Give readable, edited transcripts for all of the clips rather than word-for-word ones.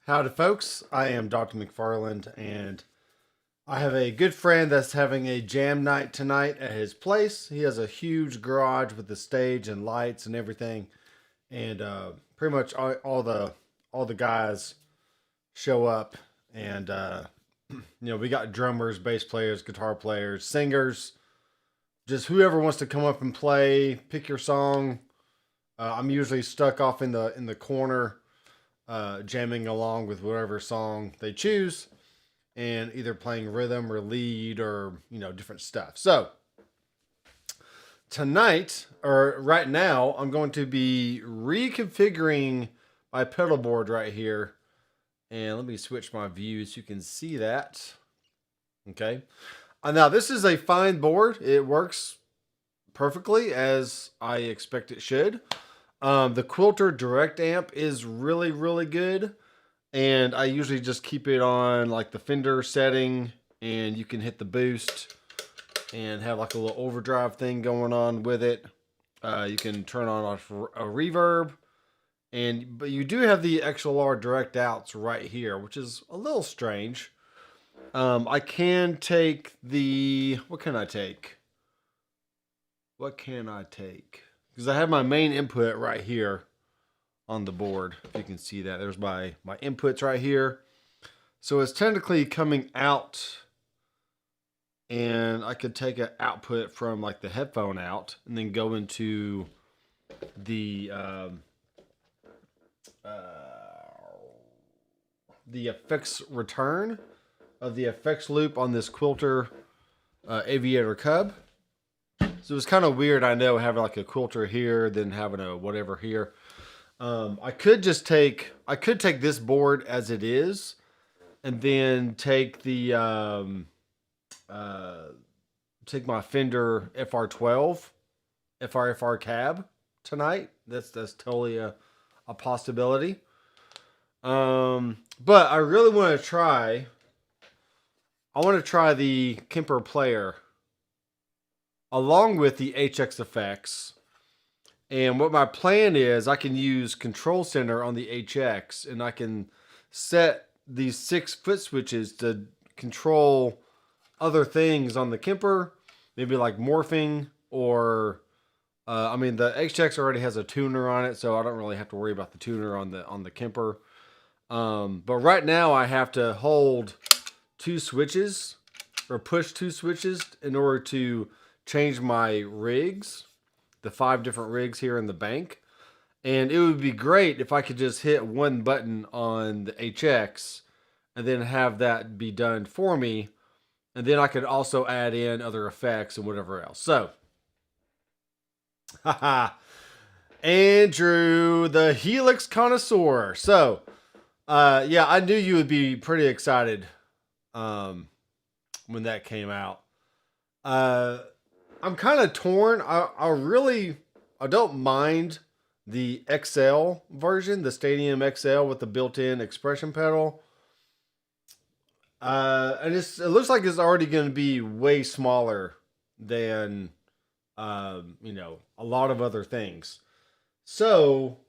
Howdy, folks. I am Dr. McFarland, and I have a good friend that's having a jam night tonight at his place. He has a huge garage with the stage and lights and everything, and pretty much all the guys show up, and we got drummers, bass players, guitar players, singers, just whoever wants to come up and play, pick your song. I'm usually stuck off in the corner jamming along with whatever song they choose and either playing rhythm or lead or different stuff. So tonight, or right now, I'm going to be reconfiguring my pedal board right here, and let me switch my view so you can see that. Okay, now this is a fine board. It works perfectly as I expect it should. The Quilter Direct Amp is really, really good. And I usually just keep it on like the Fender setting, and you can hit the boost and have like a little overdrive thing going on with it. You can turn on a reverb, but you do have the XLR direct outs right here, which is a little strange. I can take what can I take? Because I have my main input right here on the board. If you can see that, there's my inputs right here. So it's technically coming out, and I could take an output from like the headphone out and then go into the effects return of the effects loop on this Quilter Aviator Cub. So it's kind of weird, I know, having like a Quilter here, then having a whatever here. I could take this board as it is, and then take take my Fender FR12, FR cab tonight. That's totally a possibility. But I really want to try. I want to try the Kemper player along with the HX effects. And what my plan is, I can use Control Center on the HX, and I can set these 6 foot switches to control other things on the Kemper, maybe like morphing, or the HX already has a tuner on it, so I don't really have to worry about the tuner on the Kemper. But right now I have to hold 2 switches or push 2 switches in order to change my rigs, the 5 different rigs here in the bank. And it would be great if I could just hit one button on the HX and then have that be done for me. And then I could also add in other effects and whatever else. So, haha, Andrew, the Helix connoisseur. So, yeah, I knew you would be pretty excited when that came out. I'm kind of torn. I don't mind the XL version, the Stadium XL with the built-in expression pedal. And it looks like it's already going to be way smaller than, a lot of other things. So,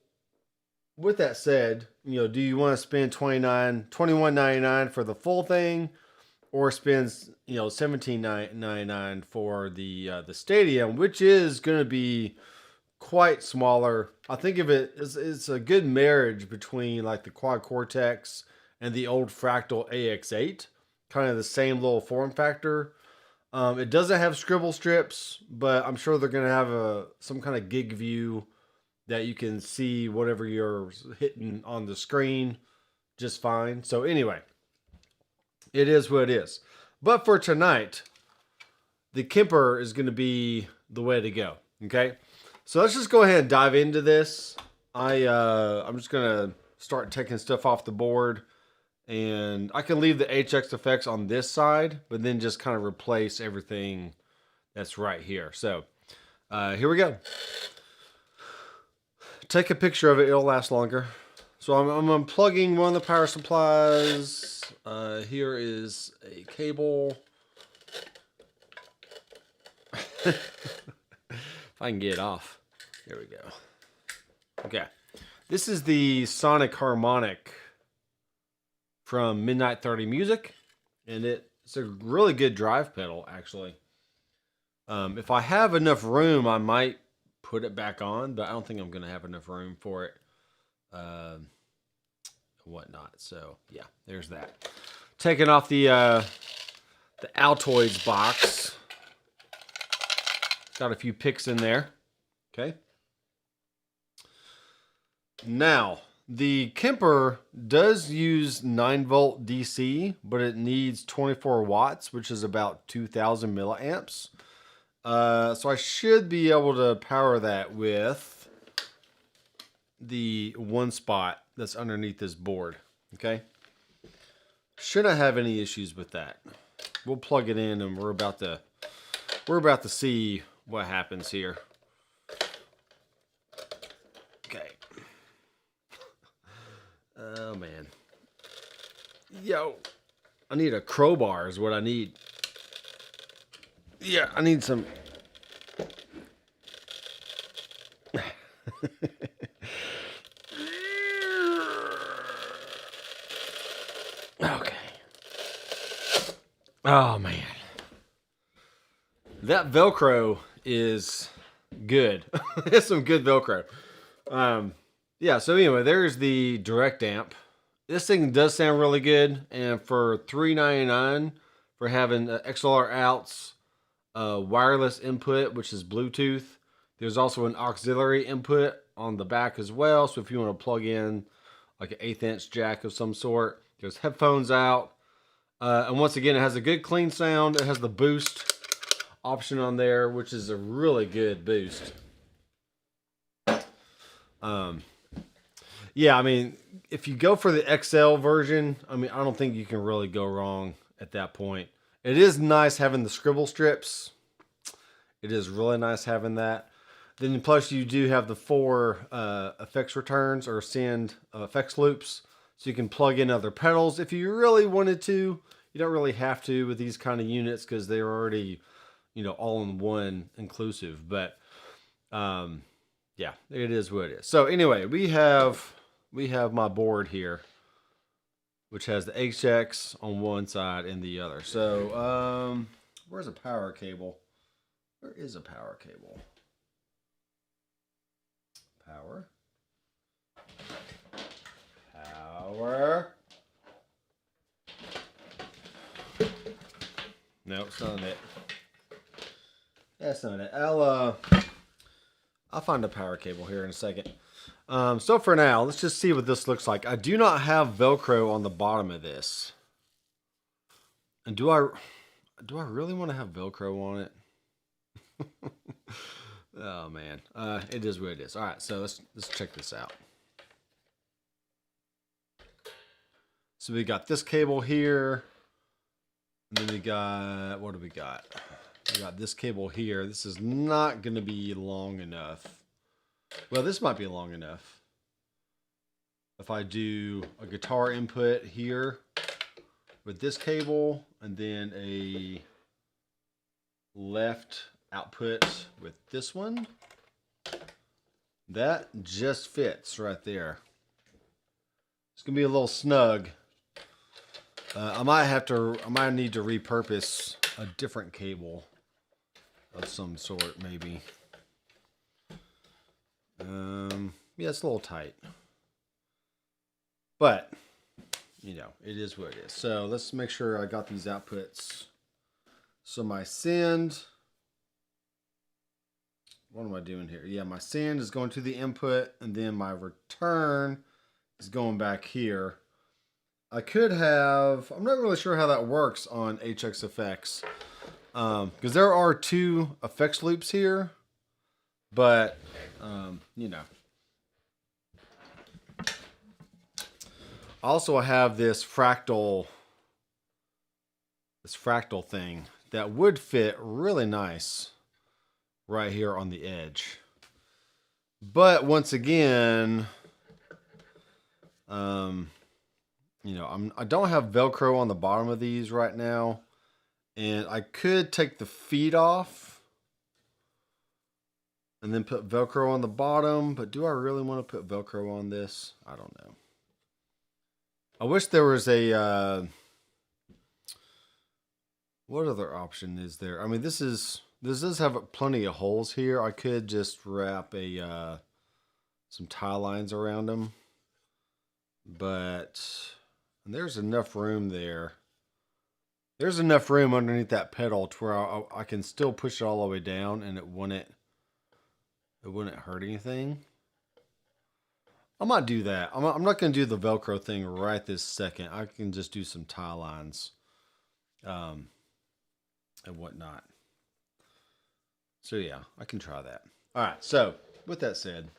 with that said, do you want to spend $21.99 for the full thing, or spend $17.99 for the Stadium, which is going to be quite smaller? I think of it as it's a good marriage between like the Quad Cortex and the old Fractal AX8, kind of the same little form factor. It doesn't have scribble strips, but I'm sure they're going to have some kind of gig view that you can see whatever you're hitting on the screen just fine. So anyway, it is what it is. But for tonight, the Kemper is going to be the way to go. Okay, so let's just go ahead and dive into this. I'm just going to start taking stuff off the board, and I can leave the HX effects on this side, but then just kind of replace everything that's right here. So here we go. Take a picture of it. It'll last longer. So I'm unplugging one of the power supplies. Here is a cable. If I can get it off. There we go. Okay. This is the Sonic Harmonic from Midnight 30 Music, and it's a really good drive pedal, actually. If I have enough room, I might put it back on, but I don't think I'm going to have enough room for it. Whatnot. So yeah, there's that. Taking off the Altoids box. Got a few picks in there. Okay. Now, the Kemper does use 9-volt DC, but it needs 24 watts, which is about 2,000 milliamps. So I should be able to power that with the one spot that's underneath this board. Okay. Shouldn't have any issues with that. We'll plug it in, and we're about to see what happens here. Okay. Oh man. Yo, I need a crowbar is what I need. Yeah, I need some. Okay. Oh man. That Velcro is good. It's some good Velcro. Yeah, so anyway, there's the direct amp. This thing does sound really good, and for $3.99 for having XLR outs, wireless input, which is Bluetooth. There's also an auxiliary input on the back as well, so if you want to plug in like an 1/8" jack of some sort. There's headphones out. And once again, it has a good clean sound. It has the boost option on there, which is a really good boost. Yeah, I mean, if you go for the XL version, I mean, I don't think you can really go wrong at that point. It is nice having the scribble strips. It is really nice having that. Then plus you do have the 4 effects returns or send effects loops. So you can plug in other pedals if you really wanted to. You don't really have to with these kind of units because they're already, you know, all in one inclusive. But yeah, it is what it is. So anyway, we have my board here, which has the HX on one side and the other. So where's a power cable? Where is a power cable? Power. No, it's not it. That's not it. I'll find a power cable here in a second. So for now, let's just see what this looks like. I do not have Velcro on the bottom of this. And do I really want to have Velcro on it? Oh man, it is what it is. All right, so let's check this out. So we got this cable here, and then we got, what do we got? We got this cable here. This is not going to be long enough. Well, this might be long enough. If I do a guitar input here with this cable, and then a left output with this one, that just fits right there. It's gonna be a little snug. I might need to repurpose a different cable of some sort, maybe. Yeah, it's a little tight, but you know, it is what it is. So let's make sure I got these outputs. So my send, what am I doing here? Yeah, my send is going to the input, and then my return is going back here. I could have, I'm not really sure how that works on HX Effects, because there are 2 effects loops here, but you know. Also, I have this fractal thing that would fit really nice right here on the edge. But once again, you know, I don't have Velcro on the bottom of these right now, and I could take the feet off and then put Velcro on the bottom, but do I really want to put Velcro on this? I don't know. I wish there was a, what other option is there? I mean, this does have plenty of holes here. I could just wrap some tie lines around them, but there's enough room there. There's enough room underneath that pedal to where I can still push it all the way down and it wouldn't hurt anything. I might do that. I'm not going to do the Velcro thing right this second. I can just do some tie lines and whatnot. So yeah, I can try that. All right, so with that said,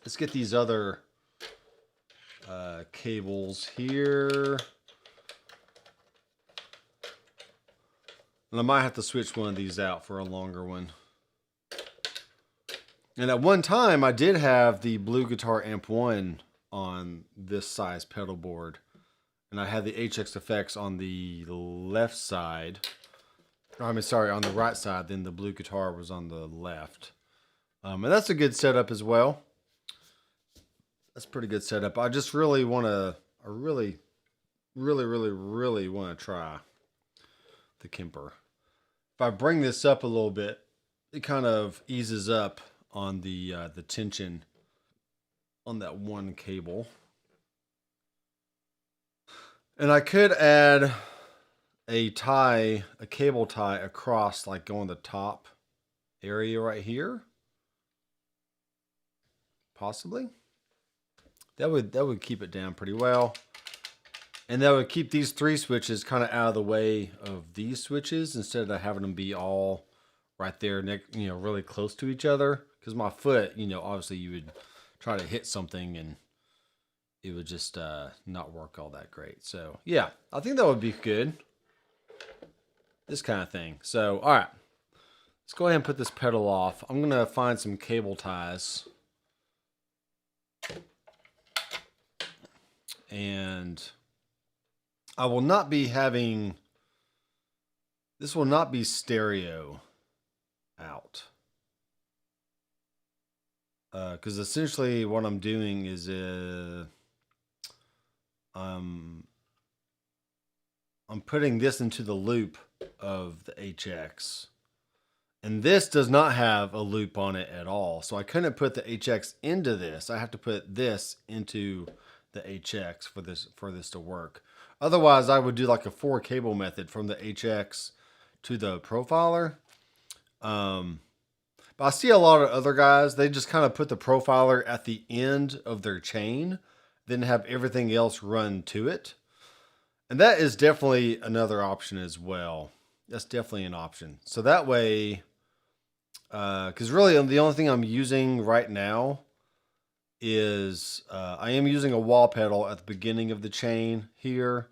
let's get these other cables here. And I might have to switch one of these out for a longer one. And at one time, I did have the Blue Guitar Amp 1 on this size pedal board. And I had the HX effects on the left side. On the right side. Then the Blue Guitar was on the left. And that's a good setup as well. That's a pretty good setup. I just really want to, really want to try the Kemper. If I bring this up a little bit, it kind of eases up on the tension on that one cable. And I could add a cable tie across, like going the top area right here. Possibly. That would keep it down pretty well. And that would keep these three switches kind of out of the way of these switches instead of having them be all right there, really close to each other. Because my foot, obviously you would try to hit something and it would just not work all that great. So yeah, I think that would be good. This kind of thing. So, all right, let's go ahead and put this pedal off. I'm going to find some cable ties. And I will not be having, this will not be stereo out. Because essentially what I'm doing is I'm putting this into the loop of the HX. And this does not have a loop on it at all. So I couldn't put the HX into this. I have to put this into the HX for this to work. Otherwise, I would do like a 4 cable method from the HX to the profiler. But I see a lot of other guys, they just kind of put the profiler at the end of their chain, then have everything else run to it. And that is definitely another option as well. That's definitely an option. So that way, because really the only thing I'm using right now is I am using a wall pedal at the beginning of the chain here.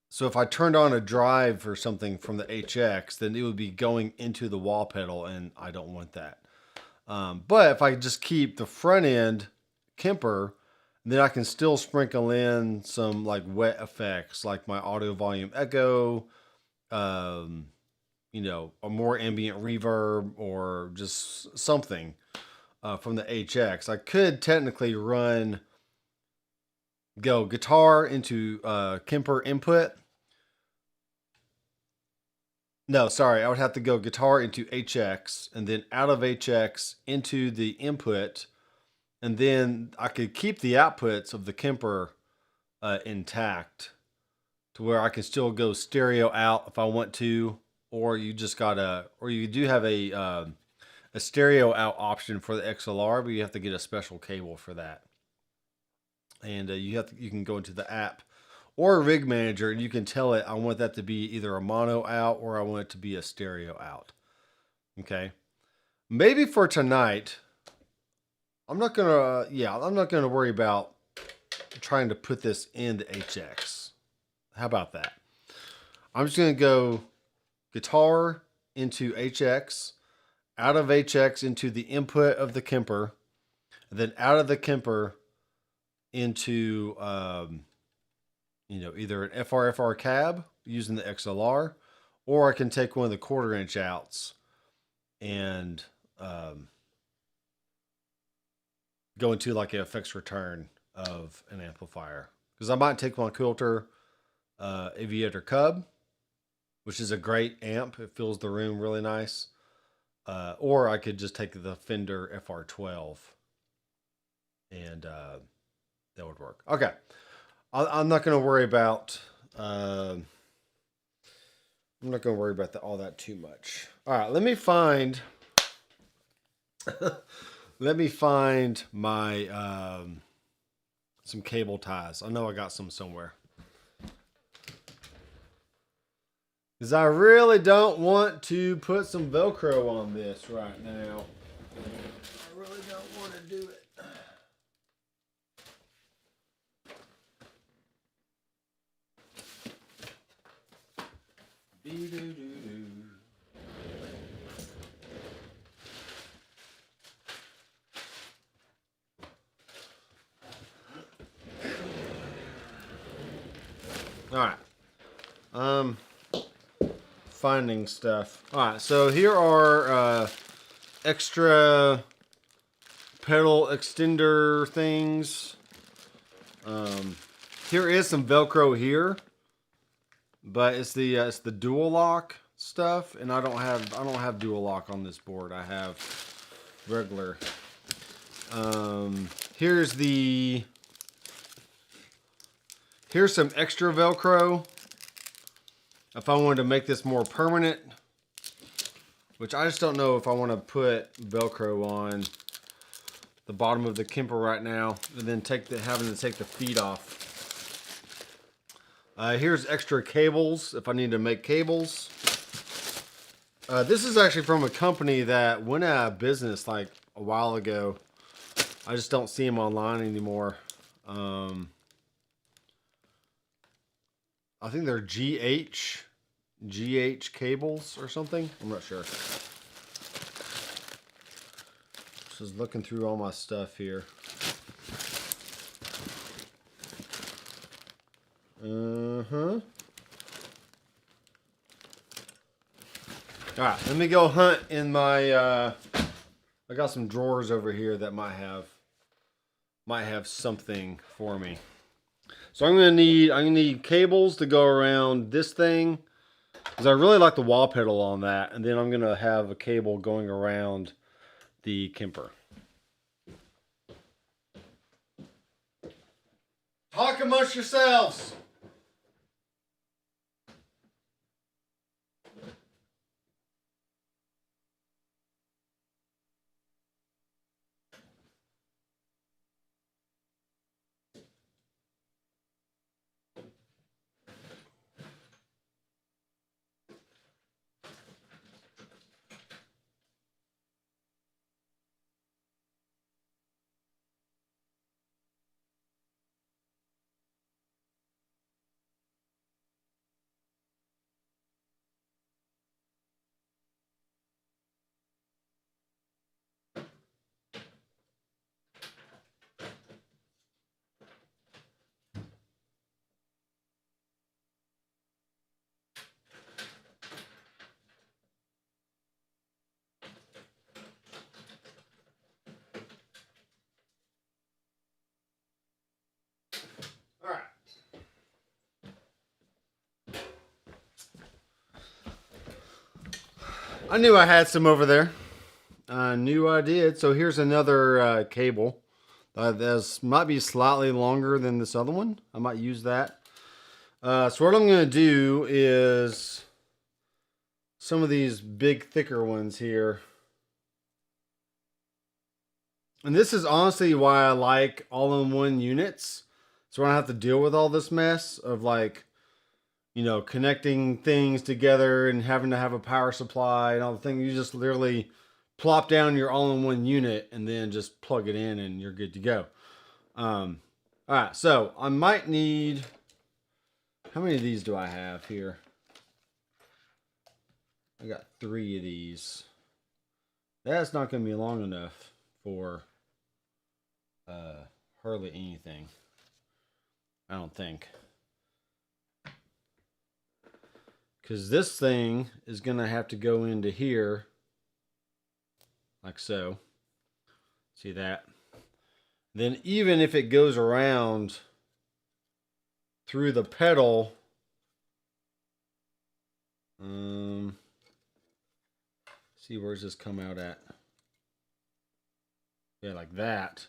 So if I turned on a drive or something from the HX, then it would be going into the wall pedal, and I don't want that. But if I just keep the front end Kemper, then I can still sprinkle in some like wet effects, like my audio volume echo, a more ambient reverb, or just something from the HX. I could technically go guitar into Kemper input. No, sorry, I would have to go guitar into HX and then out of HX into the input. And then I could keep the outputs of the Kemper intact to where I can still go stereo out if I want to, or you do have a stereo out option for the XLR, but you have to get a special cable for that. And you can go into the app or a rig manager, and you can tell it I want that to be either a mono out or I want it to be a stereo out. Okay, maybe for tonight, I'm not gonna worry about trying to put this into HX. How about that? I'm just gonna go guitar into HX, out of HX into the input of the Kemper, and then out of the Kemper into either an FR cab using the XLR, or I can take one of the 1/4 inch outs and go into like a effects return of an amplifier. Because I might take my Quilter Aviator Cub, which is a great amp. It fills the room really nice. Or I could just take the Fender FR12 and that would work. Okay. I'm not going to worry about all that too much. All right, let me find my some cable ties. I know I got some somewhere. Because I really don't want to put some Velcro on this right now. I really don't want to do it. All right. Finding stuff. All right. So here are extra pedal extender things. Here is some Velcro here, but it's the dual lock stuff, and I don't have dual lock on this board. I have regular. Here's some extra Velcro if I wanted to make this more permanent, which I just don't know if I want to put Velcro on the bottom of the Kemper right now and then having to take the feet off. Here's extra cables if I need to make cables. This is actually from a company that went out of business like a while ago. I just don't see them online anymore. I think they're GH cables or something. I'm not sure. Just looking through all my stuff here. All right, let me go hunt in my I got some drawers over here that might have something for me. So I'm gonna need cables to go around this thing, because I really like the wah pedal on that, and then I'm gonna have a cable going around the Kemper. Talk amongst yourselves. I knew I had some over there. I knew I did. So here's another cable. This might be slightly longer than this other one. I might use that. So what I'm going to do is some of these big, thicker ones here. And this is honestly why I like all-in-one units. So I don't have to deal with all this mess of like, you know, connecting things together and having to have a power supply and all the things. You just literally plop down your all-in-one unit and then just plug it in and you're good to go. All right, so I might need, how many of these do I have here? I got 3 of these. That's not going to be long enough for hardly anything, I don't think. Because this thing is going to have to go into here, like so. See that? then even if it goes around through the pedal, see, where's this come out at? Yeah, like that.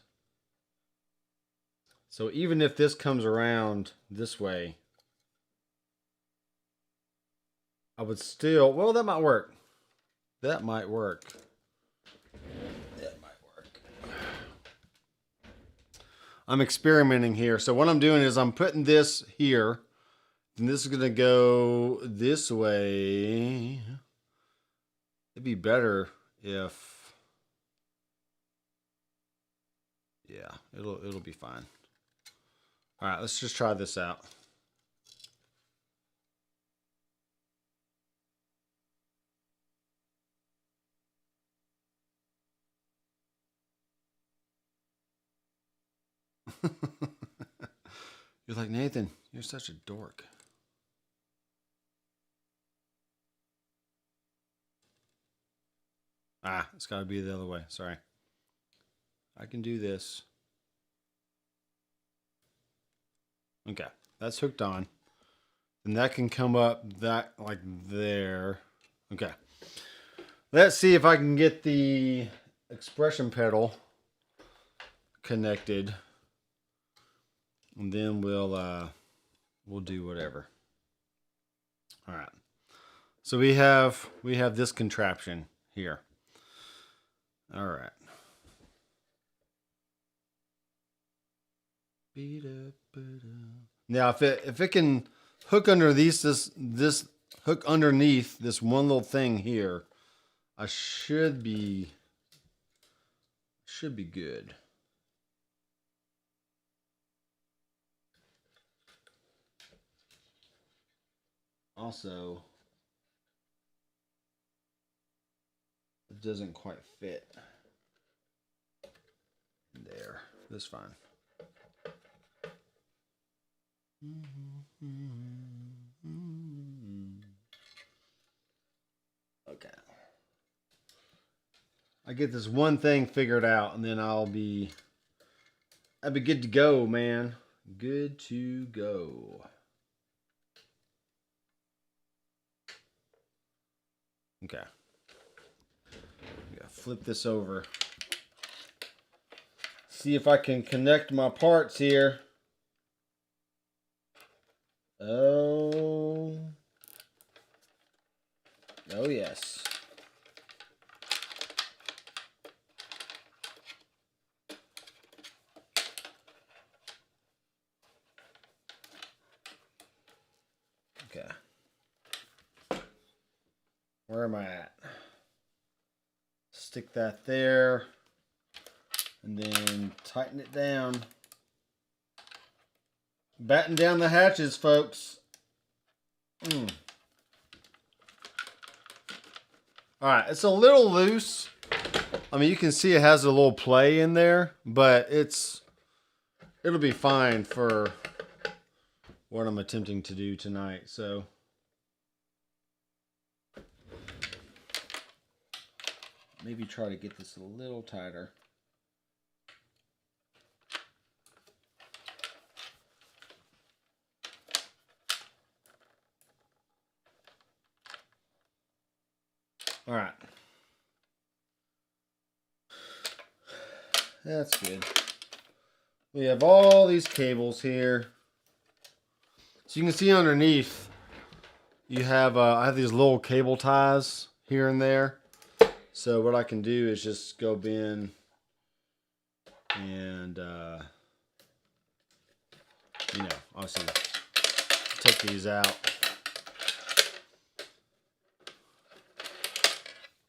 So even if this comes around this way, I would still, well, that might work. That might work. That might work. I'm experimenting here. So what I'm doing is I'm putting this here, and this is going to go this way. It'd be better if, yeah, it'll be fine. All right, let's just try this out. You're like, Nathan, you're such a dork. Ah, it's got to be the other way. Sorry. I can do this. Okay, that's hooked on. And that can come up that like there. Okay. Let's see if I can get the expression pedal connected. And then we'll do whatever. All right. So we have this contraption here. All right. Now if it can hook underneath this hook underneath this one little thing here, I should be good. Also, it doesn't quite fit there. That's fine. Okay. I get this one thing figured out, and then I'll be good to go, man. Good to go. Okay. Flip this over. See if I can connect my parts here. Oh yes. Okay. Where am I at? Stick that there. And then tighten it down. Batten down the hatches, folks. Alright, it's a little loose. I mean, you can see it has a little play in there, but it'll be fine for what I'm attempting to do tonight. So maybe try to get this a little tighter. All right. That's good. We have all these cables here. So you can see underneath, you have I have these little cable ties here and there. So what I can do is just go in and obviously take these out.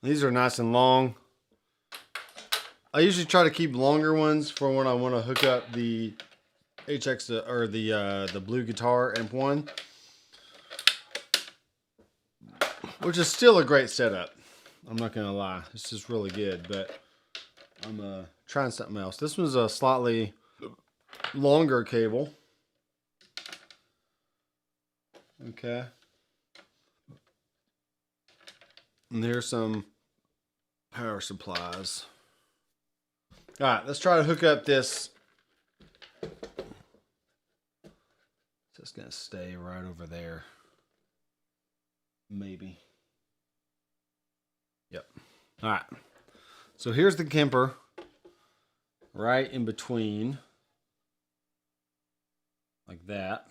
These are nice and long. I usually try to keep longer ones for when I want to hook up the HX or the blue guitar amp one, which is still a great setup. I'm not gonna lie, it's just really good. But I'm trying something else. This one's a slightly longer cable. Okay. And there's some power supplies. All right, let's try to hook up this gonna stay right over there. Maybe. Yep. All right. So here's the Kemper. Right in between. Like that.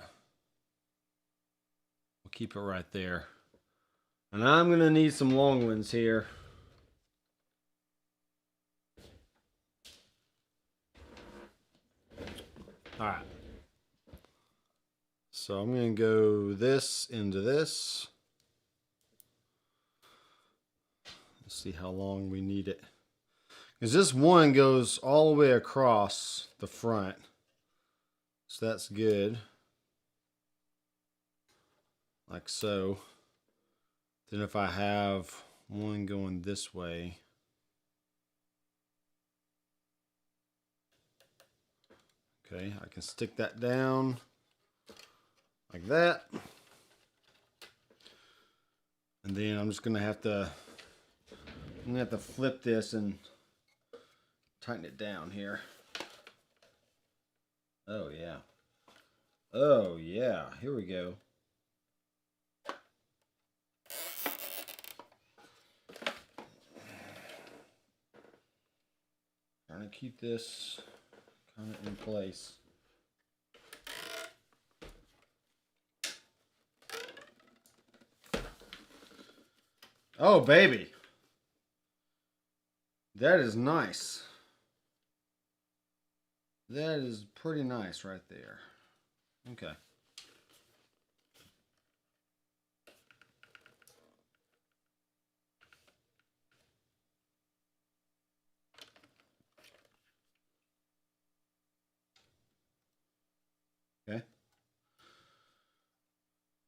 We'll keep it right there. And I'm gonna need some long ones here. All right. So I'm going to go this into this. Let's see how long we need it. Because this one goes all the way across the front. So that's good. Like so. Then if I have one going this way. Okay, I can stick that down. Like that. And then I'm just gonna have to flip this and tighten it down here. Oh yeah. Oh yeah, here we go. Trying to keep this kind of in place. Oh, baby. That is nice. That is pretty nice right there. Okay. Okay.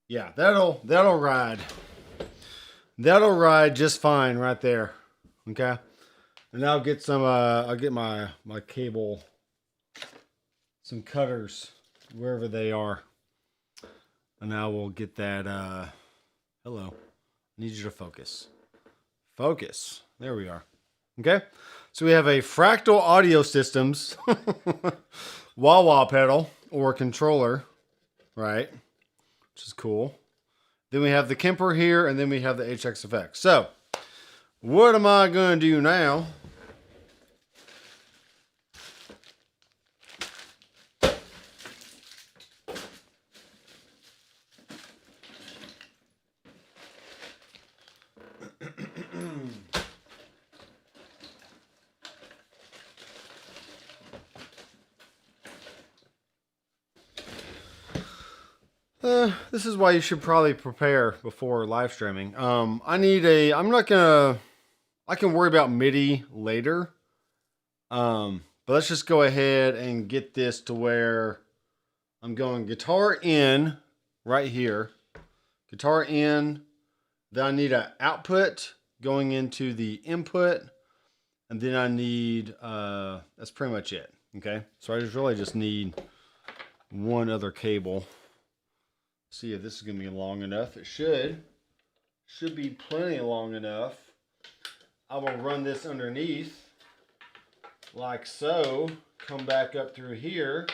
Yeah, that'll ride. That'll ride just fine right there. Okay. And I'll get some I'll get my cable, some cutters wherever they are. And I will get that hello. I need you to focus. Focus. There we are. Okay. So we have a Fractal Audio Systems wah-wah pedal or controller, right? Which is cool. Then we have the Kemper here, and then we have the HX effects. So, what am I going to do now? This is why you should probably prepare before live streaming. I can worry about MIDI later. But let's just go ahead and get this to where I'm going guitar in right here. Guitar in. Then I need an output going into the input. And then I need, that's pretty much it. Okay. So I really just need one other cable. See if this is going to be long enough. It should be plenty long enough. I will run this underneath like so. Come back up through here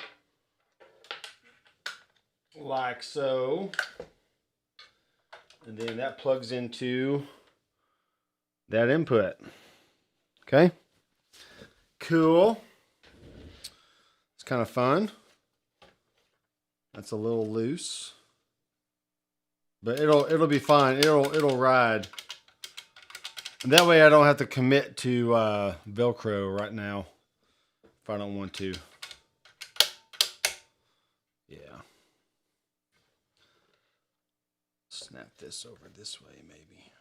like so. And then that plugs into that input. Okay. Cool. It's kind of fun. That's a little loose. But it'll be fine. It'll ride. And that way I don't have to commit to Velcro right now if I don't want to. Yeah. Snap this over this way maybe.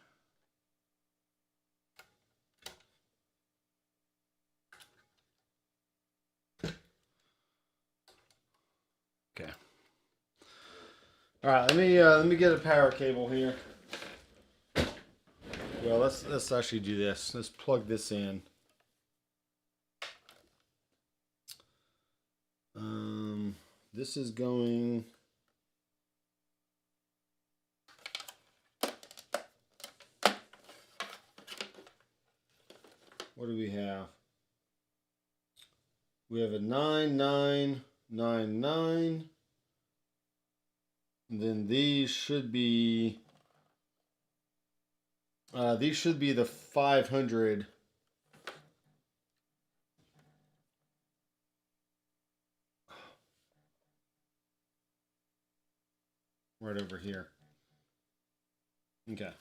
Okay. All right, let me get a power cable here. Well, let's actually do this. Let's plug this in. This is going. What do we have? We have a 9999. And then these should be the 500. Right over here. Okay.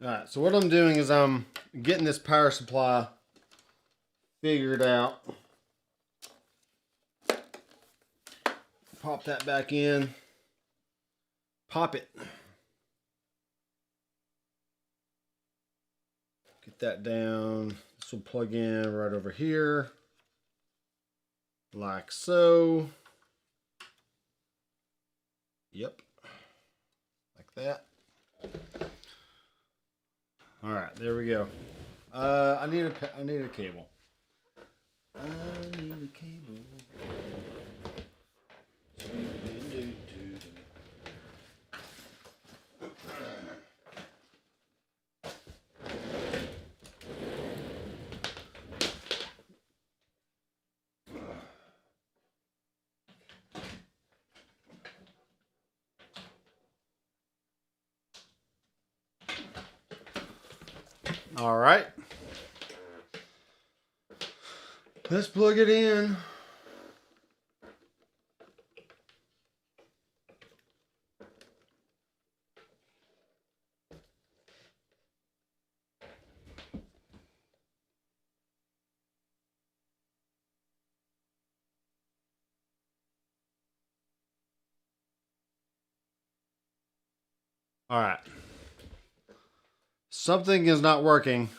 Alright, so what I'm doing is I'm getting this power supply figured out. Pop that back in. Pop it. Get that down. This will plug in right over here. Like so. Yep. Like that. All right, there we go. I need a cable. I need a cable. All right. Let's plug it in. All right. Something is not working.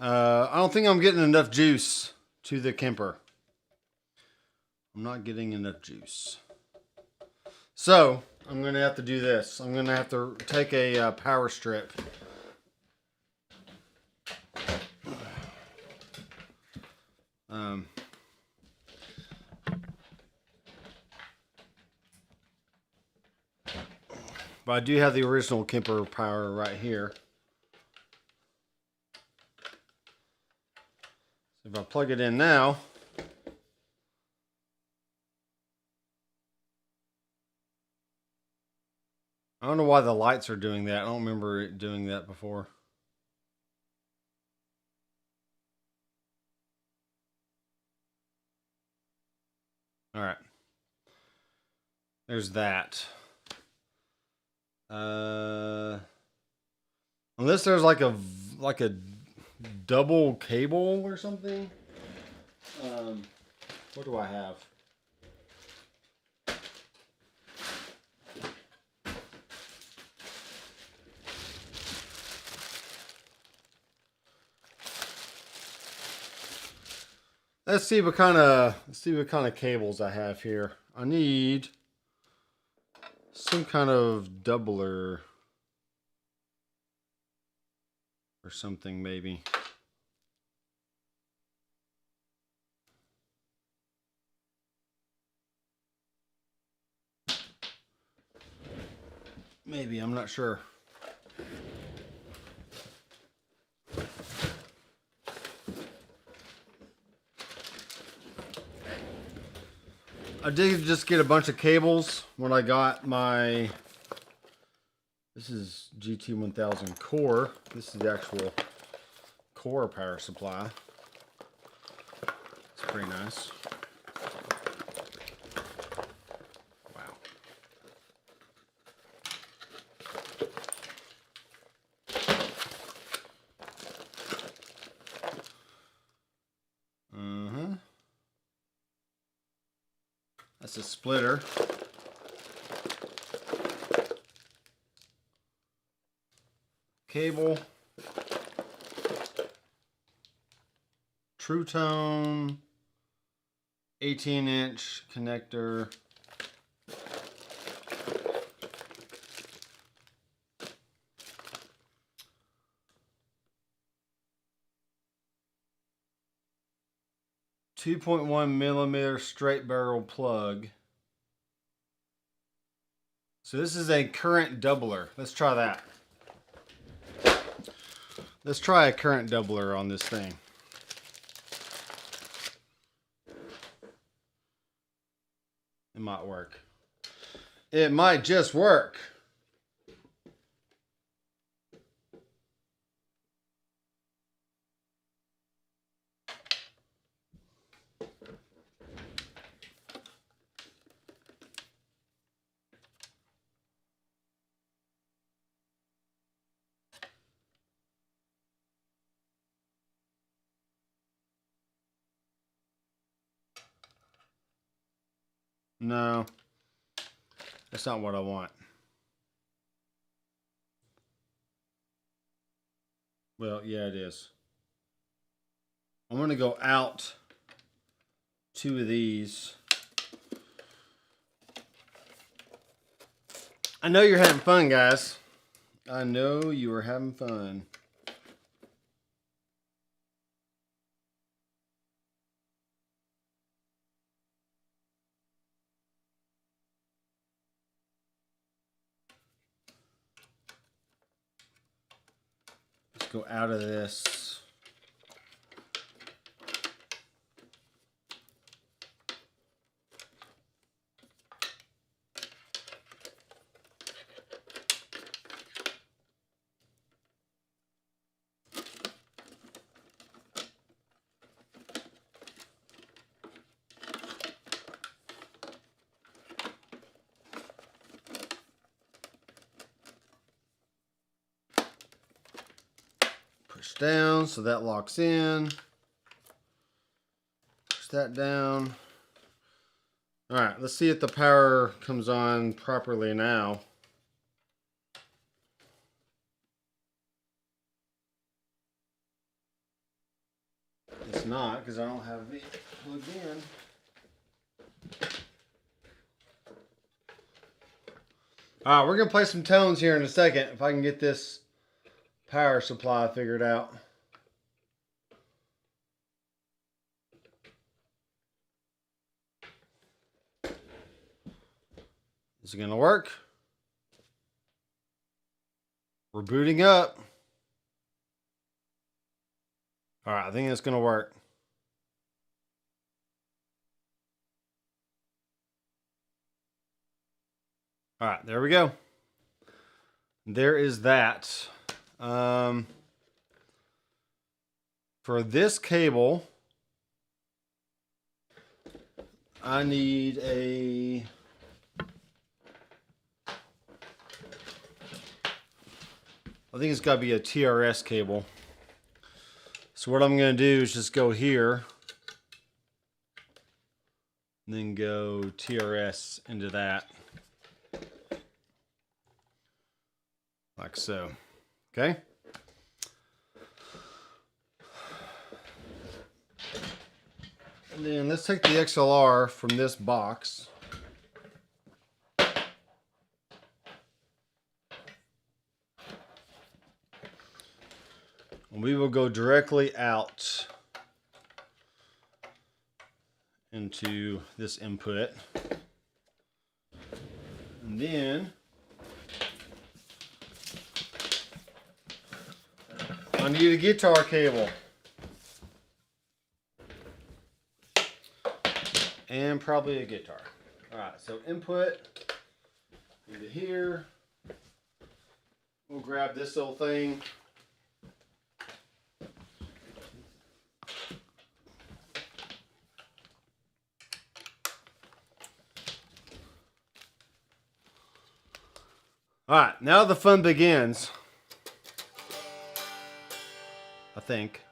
I don't think I'm getting enough juice to the Kemper. I'm not getting enough juice. So, I'm going to have to do this. I'm going to have to take a power strip. But I do have the original Kemper power right here. So if I plug it in now, I don't know why the lights are doing that. I don't remember it doing that before. All right. There's that. Unless there's like a double cable or something. What do I have? Let's see what kind of cables I have here. I need some kind of doubler or something maybe. Maybe, I'm not sure. I did just get a bunch of cables when I got my, this is GT1000 core. This is the actual core power supply. It's pretty nice. Wow. That's a splitter. Cable. True Tone. 18-inch connector. 2.1 millimeter straight barrel plug. So this is a current doubler. Let's try that. Let's try a current doubler on this thing. It might work. It might just work. No, that's not what I want. Well, yeah, it is. I'm going to go out 2 of these. I know you're having fun, guys. I know you are having fun. Let's go out of this. Push down so that locks in. Push that down. All right, let's see if the power comes on properly now. It's not, because I don't have it plugged in. All right, we're going to play some tones here in a second if I can get this power supply figured out. Is it going to work? We're booting up. All right, I think it's going to work. All right, there we go. There is that. For this cable, I need a I think it's got to be a TRS cable. So what I'm going to do is just go here and then go TRS into that. Like so. Okay? And then let's take the XLR from this box. And we will go directly out into this input. And then I need a guitar cable. And probably a guitar. Alright, so input into here. We'll grab this little thing. Alright, now the fun begins. I think.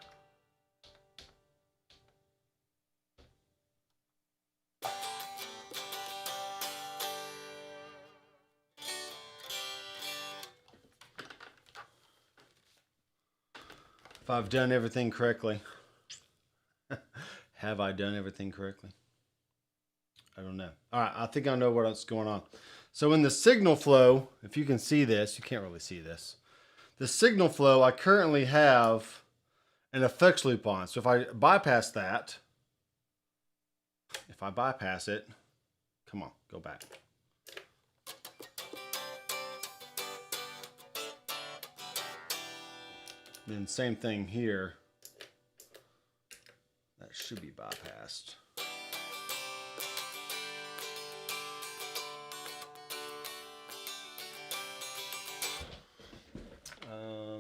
If I've done everything correctly. Have I done everything correctly? I don't know. Alright, I think I know what's going on. So in the signal flow, if you can see this, you can't really see this. The signal flow, I currently have an effects loop on. So if I bypass that, if I bypass it, come on, go back. Then same thing here. That should be bypassed.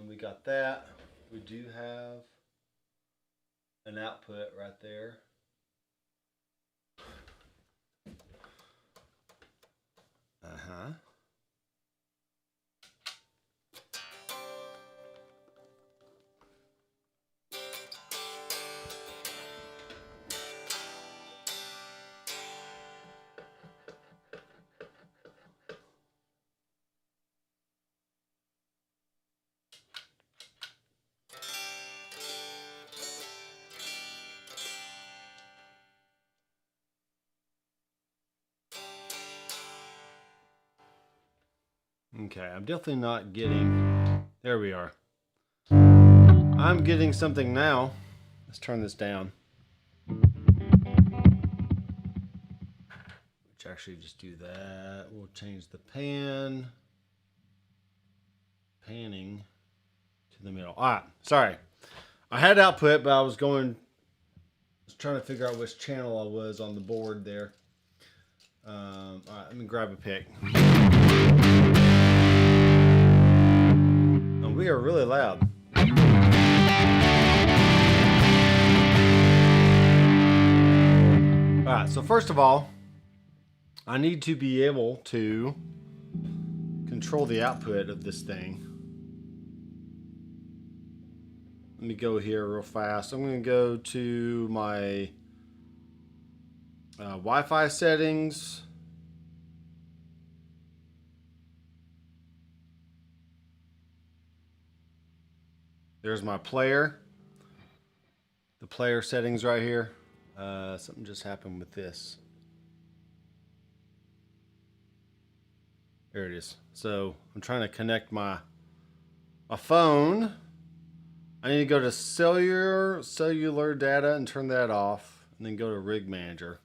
We got that. We do have an output right there. Uh-huh. Okay, I'm definitely not getting... There we are. I'm getting something now. Let's turn this down. Which actually just do that. We'll change the panning to the middle. All right, sorry. I had output, but I was trying to figure out which channel I was on the board there. All right, let me grab a pick. Oh, we are really loud. All right, so first of all, I need to be able to control the output of this thing. Let me go here real fast. I'm going to go to my Wi-Fi settings. There's my player. The player settings right here. Something just happened with this. There it is. So I'm trying to connect my phone. I need to go to cellular data and turn that off, and then go to rig manager.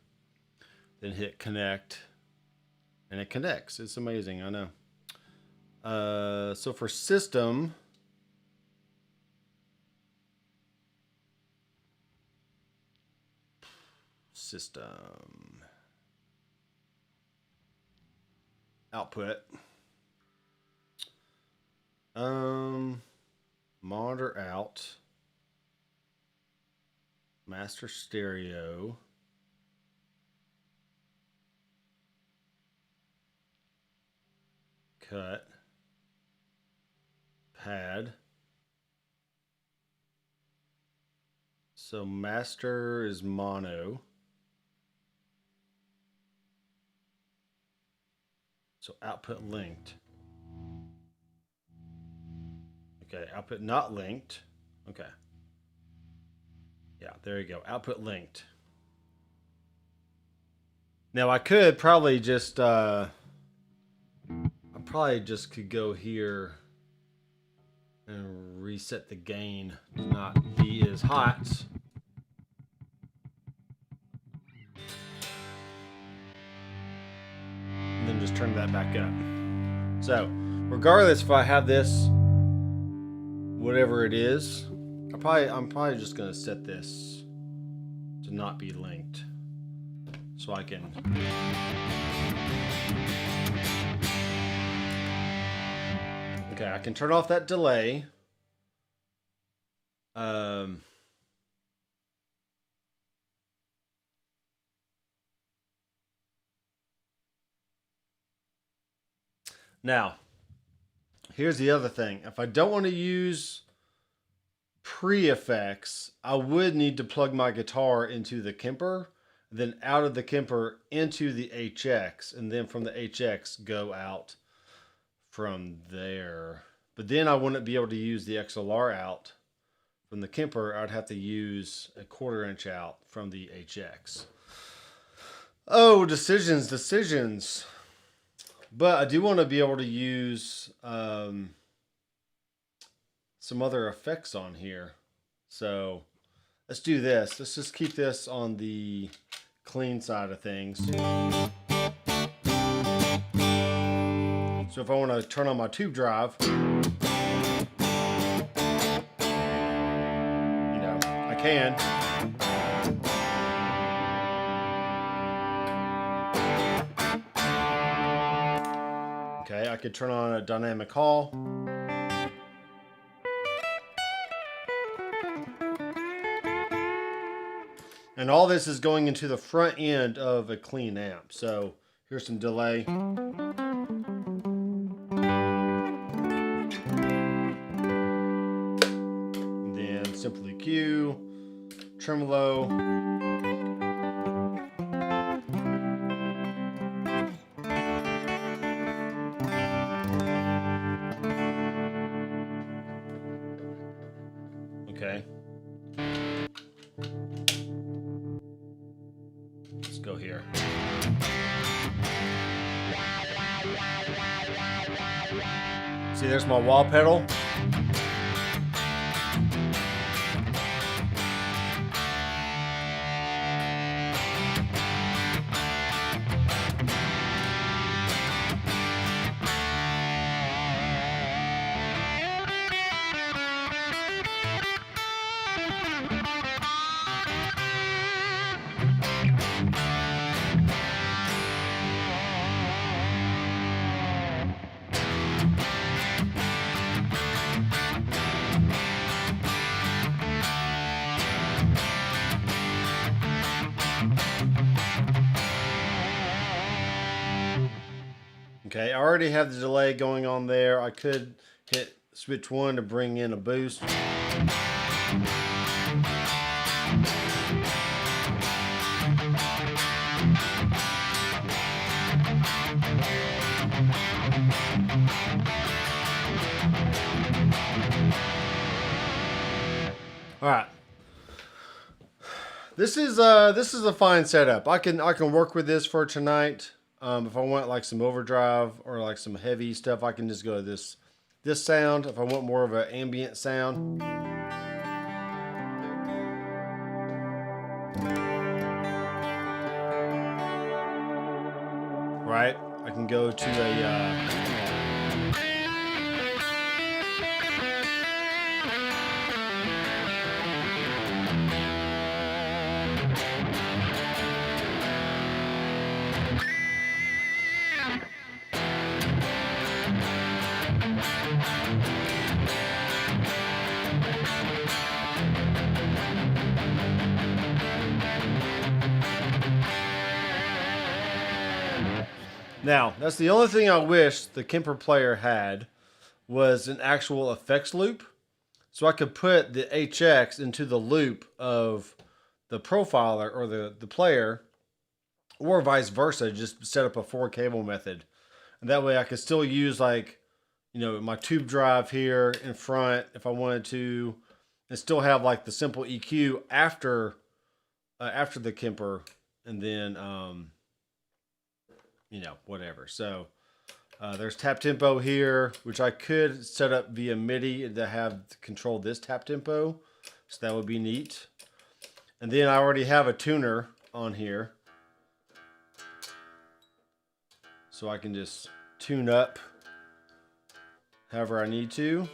Then hit connect, and it connects. It's amazing, I know. So for system, output, monitor out, master stereo, cut, pad. So master is mono. So output linked. Okay, output not linked. Okay. Yeah, there you go. Output linked. Now I could probably just I probably just could go here and reset the gain to not be as hot. And then just turn that back up. So, regardless if I have this, whatever it is, I'm probably just gonna set this to not be linked, so I can. Okay, I can turn off that delay. Now, here's the other thing. If I don't want to use pre-effects, I would need to plug my guitar into the Kemper, then out of the Kemper into the HX, and then from the HX go out from there. But then I wouldn't be able to use the XLR out from the Kemper. I'd have to use a 1/4 inch out from the HX. Oh, decisions. But I do want to be able to use some other effects on here. So let's do this. Let's just keep this on the clean side of things. So if I want to turn on my tube drive, you know, I can. Okay, I could turn on a dynamic haul. And all this is going into the front end of a clean amp. So here's some delay. And then simply Q, tremolo. Okay. Let's go here. See, there's my wah pedal. Okay, I already have the delay going on there. I could hit switch 1 to bring in a boost. All right. This is a fine setup. I can work with this for tonight. If I want like some overdrive or like some heavy stuff, I can just go to this sound. If I want more of an ambient sound, right? I can go to a Now, that's the only thing I wish the Kemper player had, was an actual effects loop. So I could put the HX into the loop of the profiler or the player, or vice versa, just set up a 4-cable method. And that way I could still use, like, you know, my tube drive here in front if I wanted to, and still have like the simple EQ after the Kemper, and then you know, whatever. So there's tap tempo here, which I could set up via MIDI to have to control this tap tempo. So that would be neat. And then I already have a tuner on here, so I can just tune up however I need to.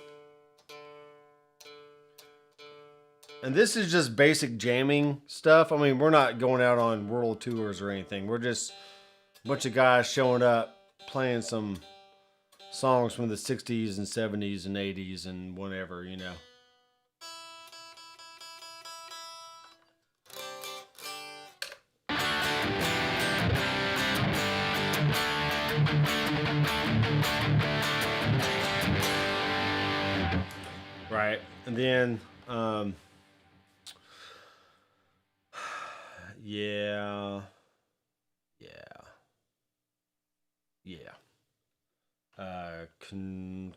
And this is just basic jamming stuff. I mean, we're not going out on world tours or anything. We're just a bunch of guys showing up, playing some songs from the 60s and 70s and 80s and whatever, you know. Right. And then, yeah.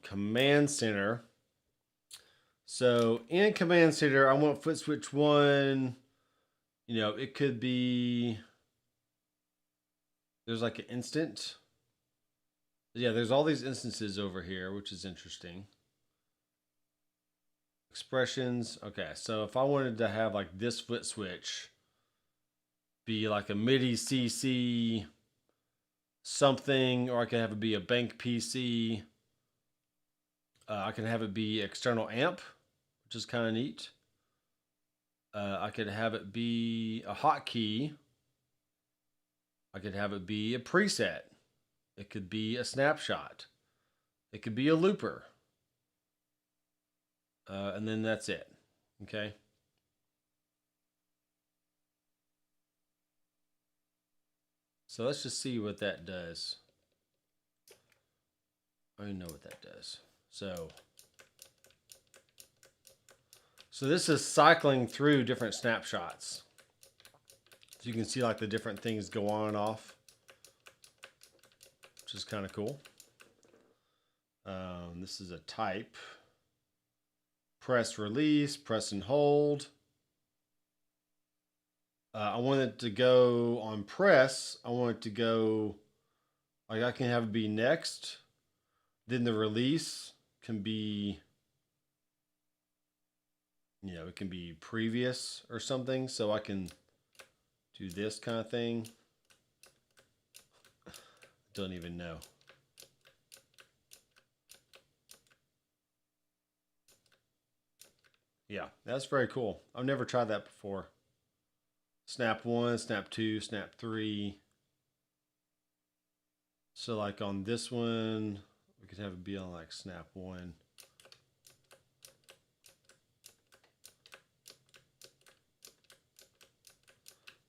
Command center. So in command center, I want foot switch 1. You know, it could be, there's like an instant. Yeah, there's all these instances over here, which is interesting. Expressions. Okay, so if I wanted to have like this foot switch be like a MIDI CC something, or I can have it be a bank PC. I can have it be external amp, which is kind of neat. I could have it be a hotkey. I could have it be a preset. It could be a snapshot. It could be a looper. And then that's it. Okay. So let's just see what that does. I don't know what that does. So this is cycling through different snapshots. So you can see like the different things go on and off, which is kind of cool. This is a type. Press release, press and hold. I want it to go on press. I want it to go, like I can have it be next. Then the release can be, you know, it can be previous or something. So I can do this kind of thing. Don't even know. Yeah, that's very cool. I've never tried that before. Snap 1, snap 2, snap 3. So like on this one, we could have it be on like snap 1.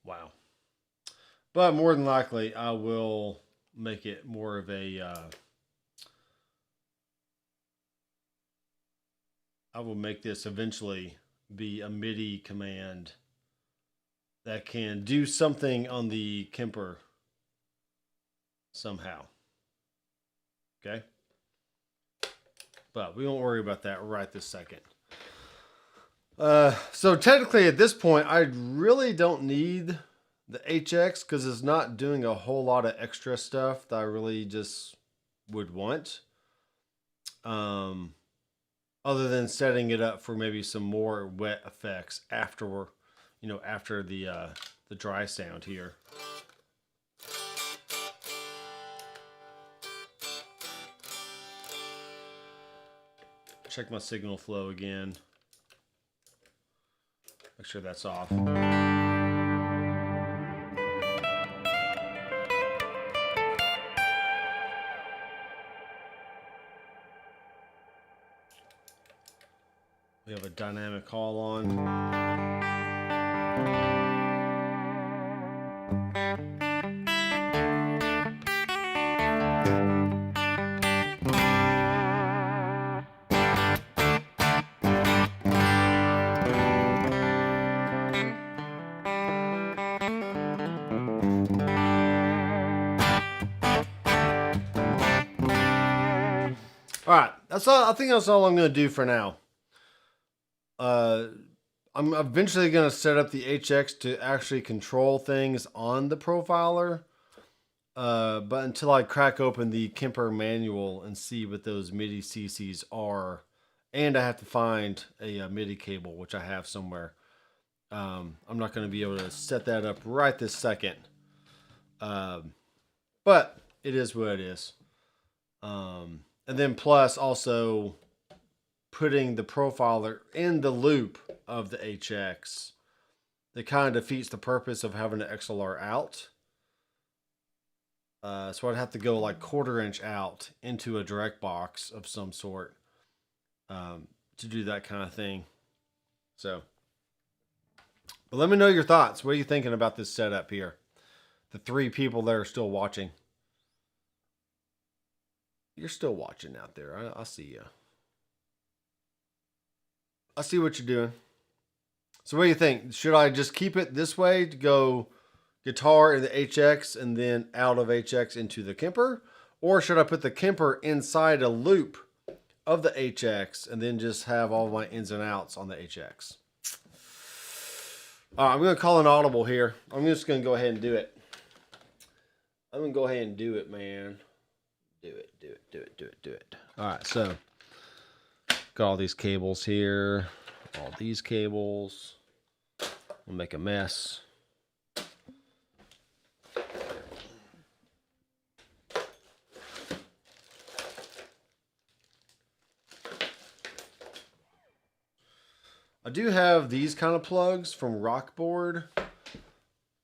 Wow. But more than likely, I will make it more of a... I will make this eventually be a MIDI command that can do something on the Kemper somehow. Okay? But we won't worry about that right this second. So technically at this point, I really don't need the HX because it's not doing a whole lot of extra stuff that I really just would want. Other than setting it up for maybe some more wet effects after, you know, after the dry sound here. Check my signal flow again. Make sure that's off. We have a dynamic call on. All right, that's all. I think that's all I'm going to do for now. I'm eventually going to set up the HX to actually control things on the profiler. But until I crack open the Kemper manual and see what those MIDI CCs are, and I have to find a MIDI cable, which I have somewhere. I'm not going to be able to set that up right this second. But it is what it is. And then plus also putting the profiler in the loop of the HX. That kind of defeats the purpose of having an XLR out. So I'd have to go like 1/4 inch out into a direct box of some sort to do that kind of thing. So, but let me know your thoughts. What are you thinking about this setup here? The 3 people that are still watching. You're still watching out there. I see you. I see what you're doing. So what do you think? Should I just keep it this way to go guitar in the HX and then out of HX into the Kemper? Or should I put the Kemper inside a loop of the HX and then just have all my ins and outs on the HX? All right, I'm going to call an audible here. I'm just going to go ahead and do it. I'm going to go ahead and do it, man. Do it. All right, so got all these cables here. All these cables. We'll make a mess. do have these kind of plugs from Rockboard,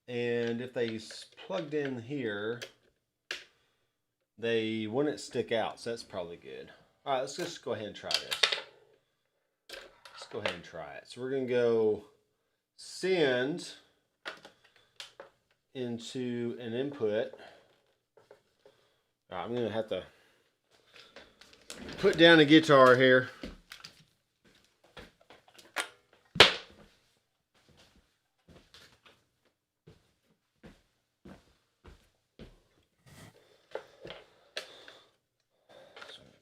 and if they plugged in here, they wouldn't stick out, so that's probably good. All right, let's just go ahead and try this. Let's go ahead and try it. So we're gonna go send into an input. All right, I'm gonna have to put down a guitar here.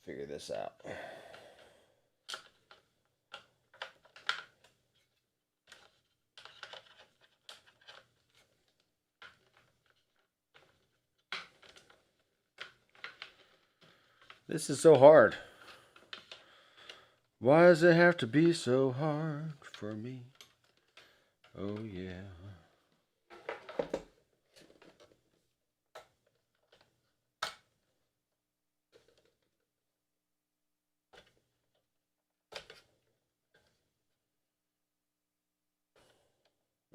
Figure this out. This is so hard. Why does it have to be so hard for me? Oh yeah.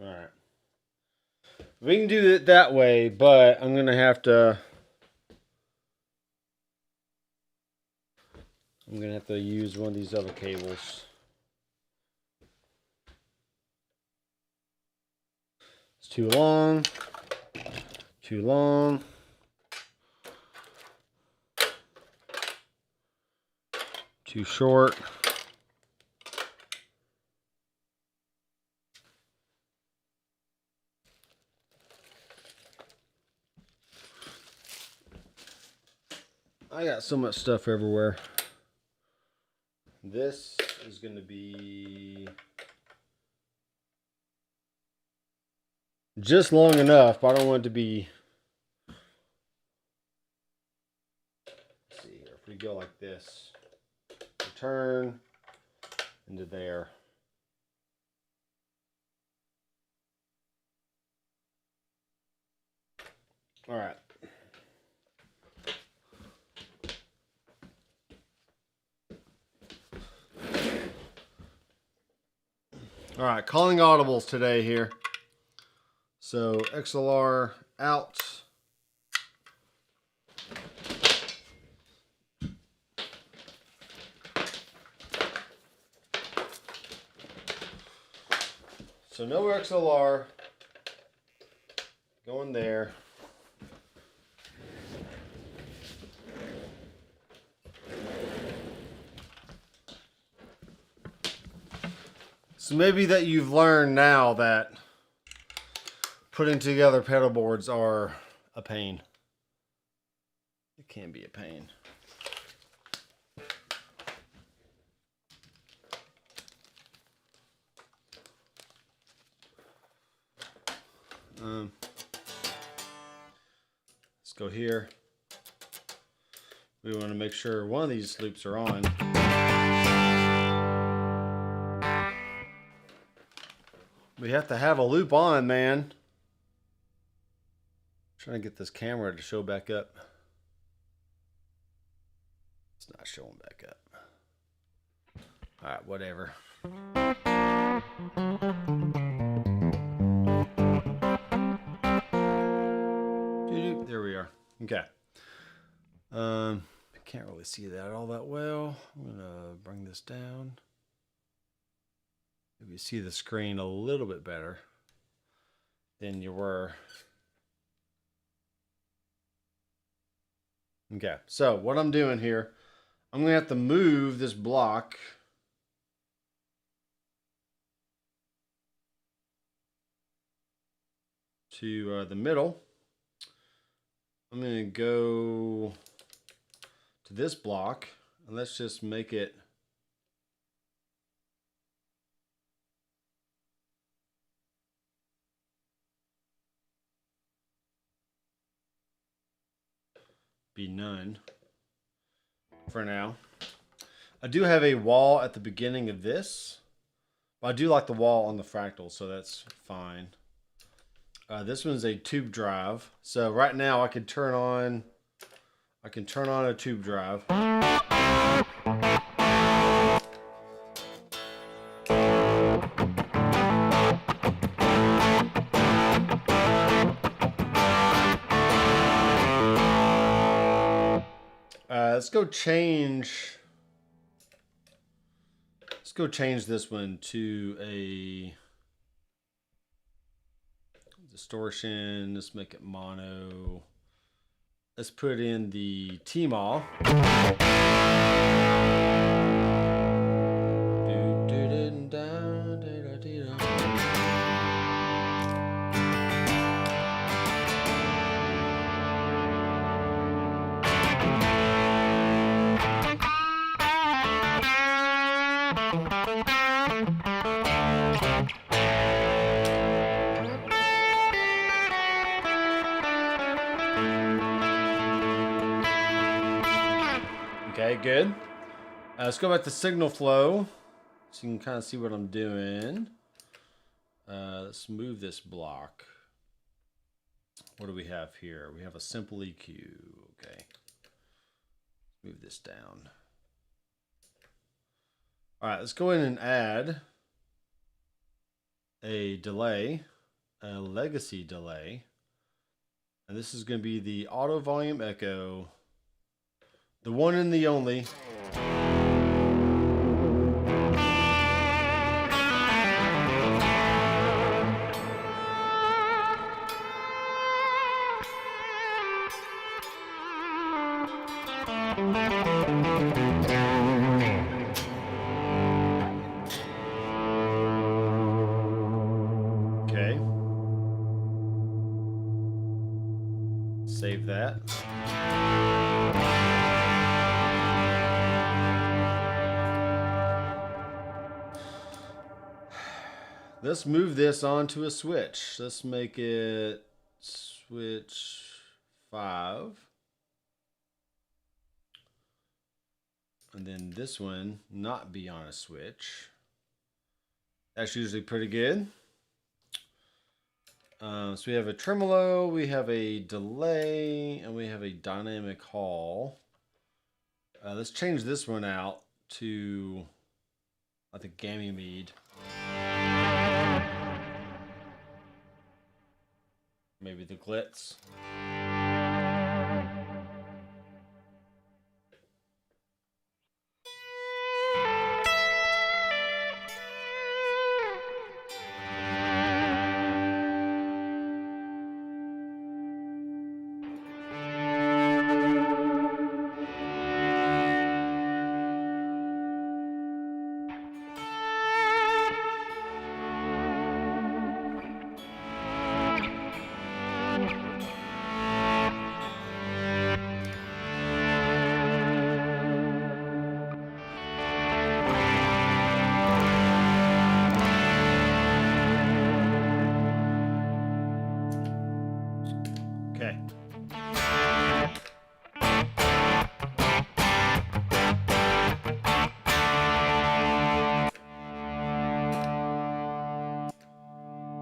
All right. We can do it that way, but I'm going to have to use one of these other cables. It's too long. Too long. Too short. I got so much stuff everywhere. This is going to be just long enough, but I don't want it to be. Let's see here. If we go like this, turn into there. All right. All right, calling audibles today here. So XLR out. So no XLR going there. So maybe that you've learned now that putting together pedal boards are a pain. It can be a pain. Let's go here. We want to make sure one of these loops are on. We have to have a loop on, man. Trying to get this camera to show back up. It's not showing back up. All right, whatever. There we are. Okay. I can't really see that all that well. I'm gonna bring this down. Maybe see the screen a little bit better than you were. Okay, so what I'm doing here, I'm gonna have to move this block to the middle. I'm gonna go to this block, and let's just make it be none for now. I do have a wall at the beginning of this. I do like the wall on the fractal, so that's fine. This one's a tube drive. So right now I can turn on a tube drive. Let's go change this one to a distortion. Let's make it mono. Let's put in the T-Mall. Okay, good. Let's go back to signal flow so you can kind of see what I'm doing. Let's move this block. What do we have here? We have a simple EQ. Okay. Move this down. All right, let's go in and add a delay, a legacy delay. And this is going to be the auto volume echo. The one and the only. Okay. Save that. Let's move this onto a switch. Let's make it switch 5. And then this one not be on a switch. That's usually pretty good. So we have a tremolo, we have a delay, and we have a dynamic hall. Let's change this one out to, I think, Ganymede. Maybe the glitz. Okay.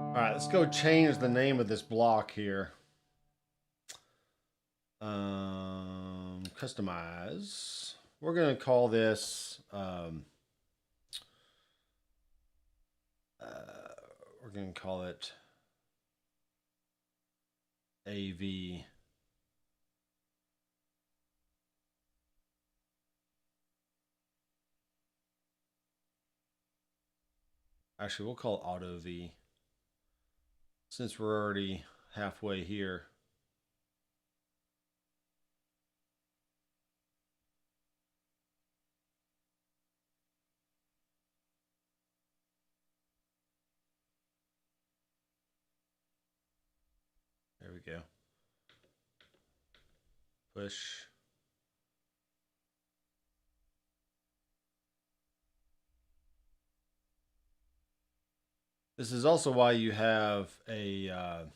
All right, let's go change the name of this block here. Customize. We're going to call this we're going to call it AV. Actually, we'll call it Auto V since we're already halfway here. There we go. Push. This is also why you have a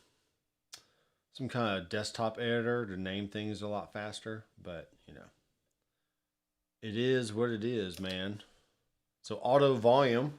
some kind of desktop editor to name things a lot faster, but you know, it is what it is, man. So auto volume.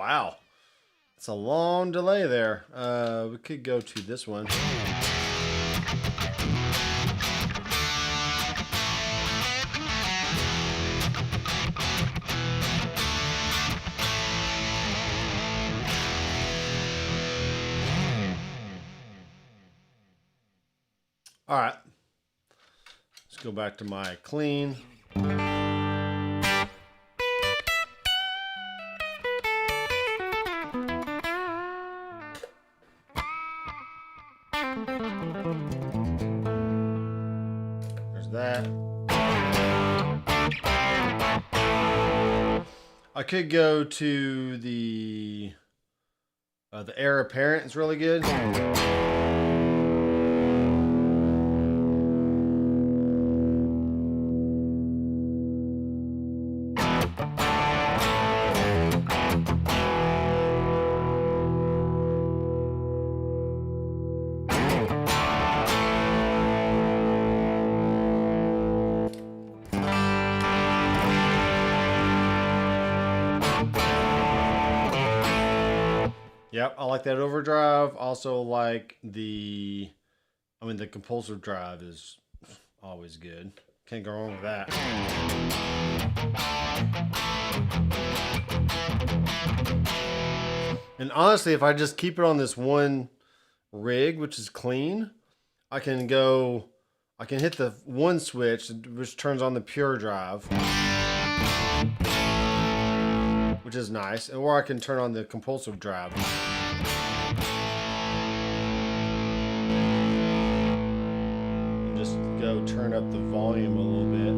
wow. It's a long delay there. We could go to this one. All right. Let's go back to my clean. There's that. I could go to the heir apparent is really good. Yep, I like that overdrive. Also like the compulsive drive is always good. Can't go wrong with that. And honestly, if I just keep it on this one rig, which is clean, I can hit the one switch, which turns on the pure drive, which is nice, or I can turn on the compulsive drive. And just go turn up the volume a little bit.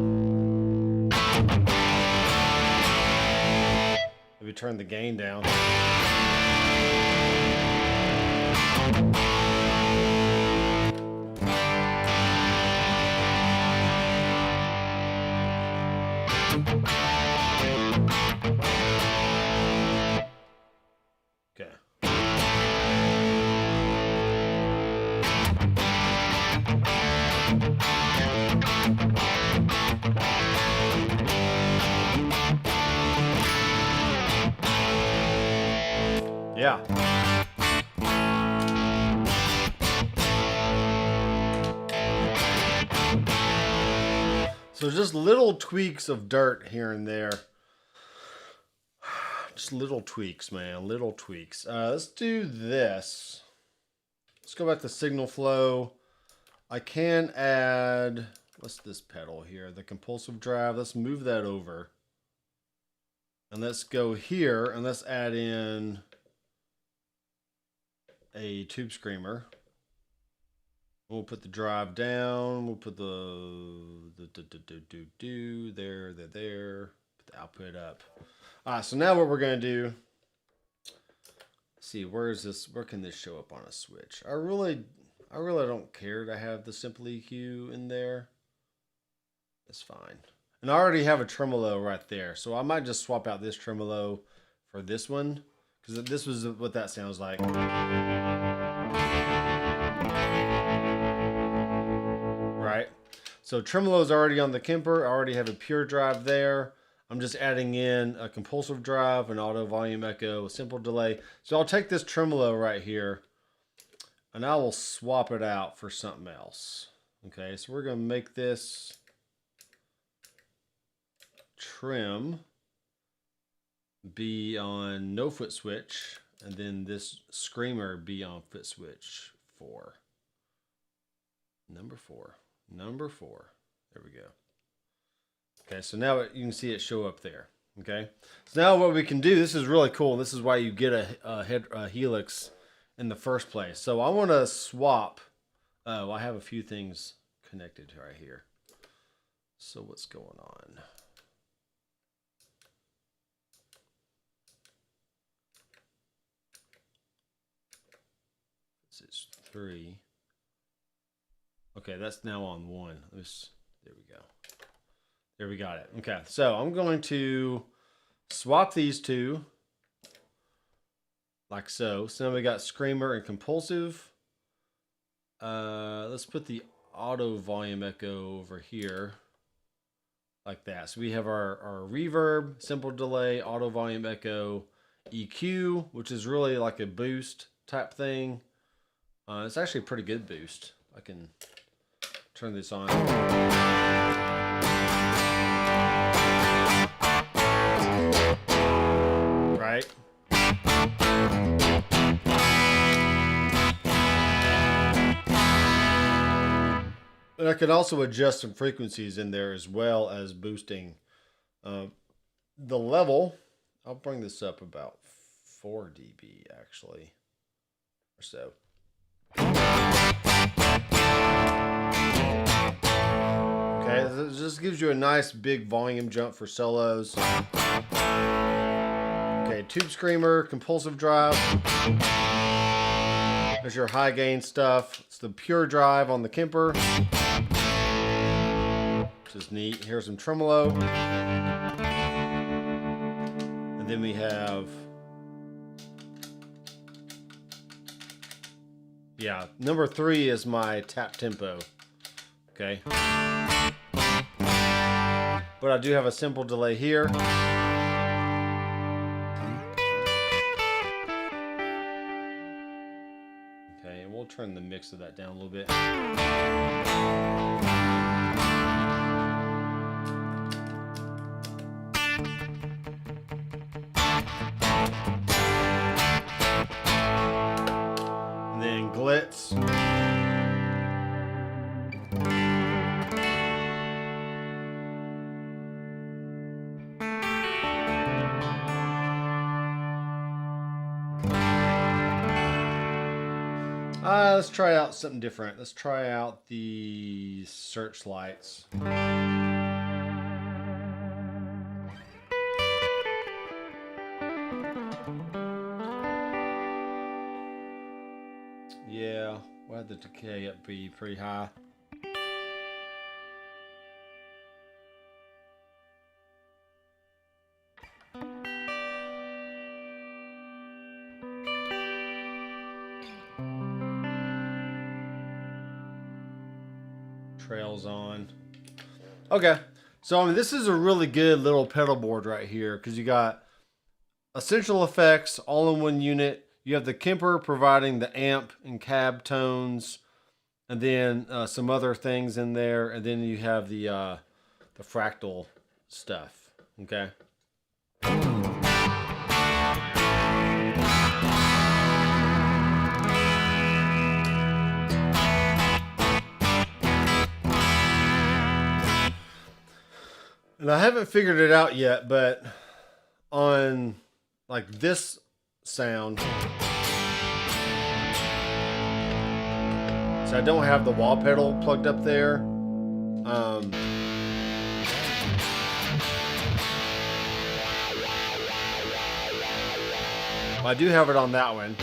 Maybe turn the gain down. Okay. Yeah. So just little tweaks of dirt here and there. Just little tweaks, man. Little tweaks. Let's do this. Let's go back to signal flow. I can add, what's this pedal here? The compulsive drive. Let's move that over. And let's go here and let's add in a tube screamer. We'll put the drive down. We'll put there. Put the output up. All right, so now what we're gonna do, let's see, where can this show up on a switch? I really don't care to have the simple EQ in there. It's fine. And I already have a tremolo right there, so I might just swap out this tremolo for this one, because this was what that sounds like. Right? So tremolo is already on the Kemper. I already have a pure drive there. I'm just adding in a compulsive drive, an auto volume echo, a simple delay. So I'll take this tremolo right here and I will swap it out for something else. Okay, so we're going to make this trim be on no foot switch, and then this screamer be on foot switch 4. Number 4. There we go. Okay, so now you can see it show up there. Okay, so now what we can do, this is really cool. This is why you get a helix in the first place. So I want to swap. I have a few things connected right here. So what's going on? This is 3. Okay, that's now on 1. There we go. There we got it. Okay, so I'm going to swap these two like so. So now we got screamer and compulsive. Let's put the auto volume echo over here like that. So we have our reverb, simple delay, auto volume echo, EQ, which is really like a boost type thing. It's actually a pretty good boost. I can turn this on. Right? But I could also adjust some frequencies in there as well as boosting the level. I'll bring this up about 4 dB actually, or so. Okay, this just gives you a nice big volume jump for solos. Okay, Tube Screamer, Compulsive Drive. There's your high gain stuff. It's the pure drive on the Kemper, which is neat. Here's some tremolo. And then we have, yeah, number 3 is my tap tempo. Okay. But I do have a simple delay here. Okay, and we'll turn the mix of that down a little bit. And then glitz. Let's try out something different. Let's try out the searchlights. Yeah, we'll have the decay up be pretty high. Trails on. Okay, so I mean, this is a really good little pedal board right here because you got essential effects all in one unit. You have the Kemper providing the amp and cab tones, and then some other things in there, and then you have the fractal stuff. Okay. And I haven't figured it out yet, but on like this sound, so I don't have the wah pedal plugged up there. I do have it on that one.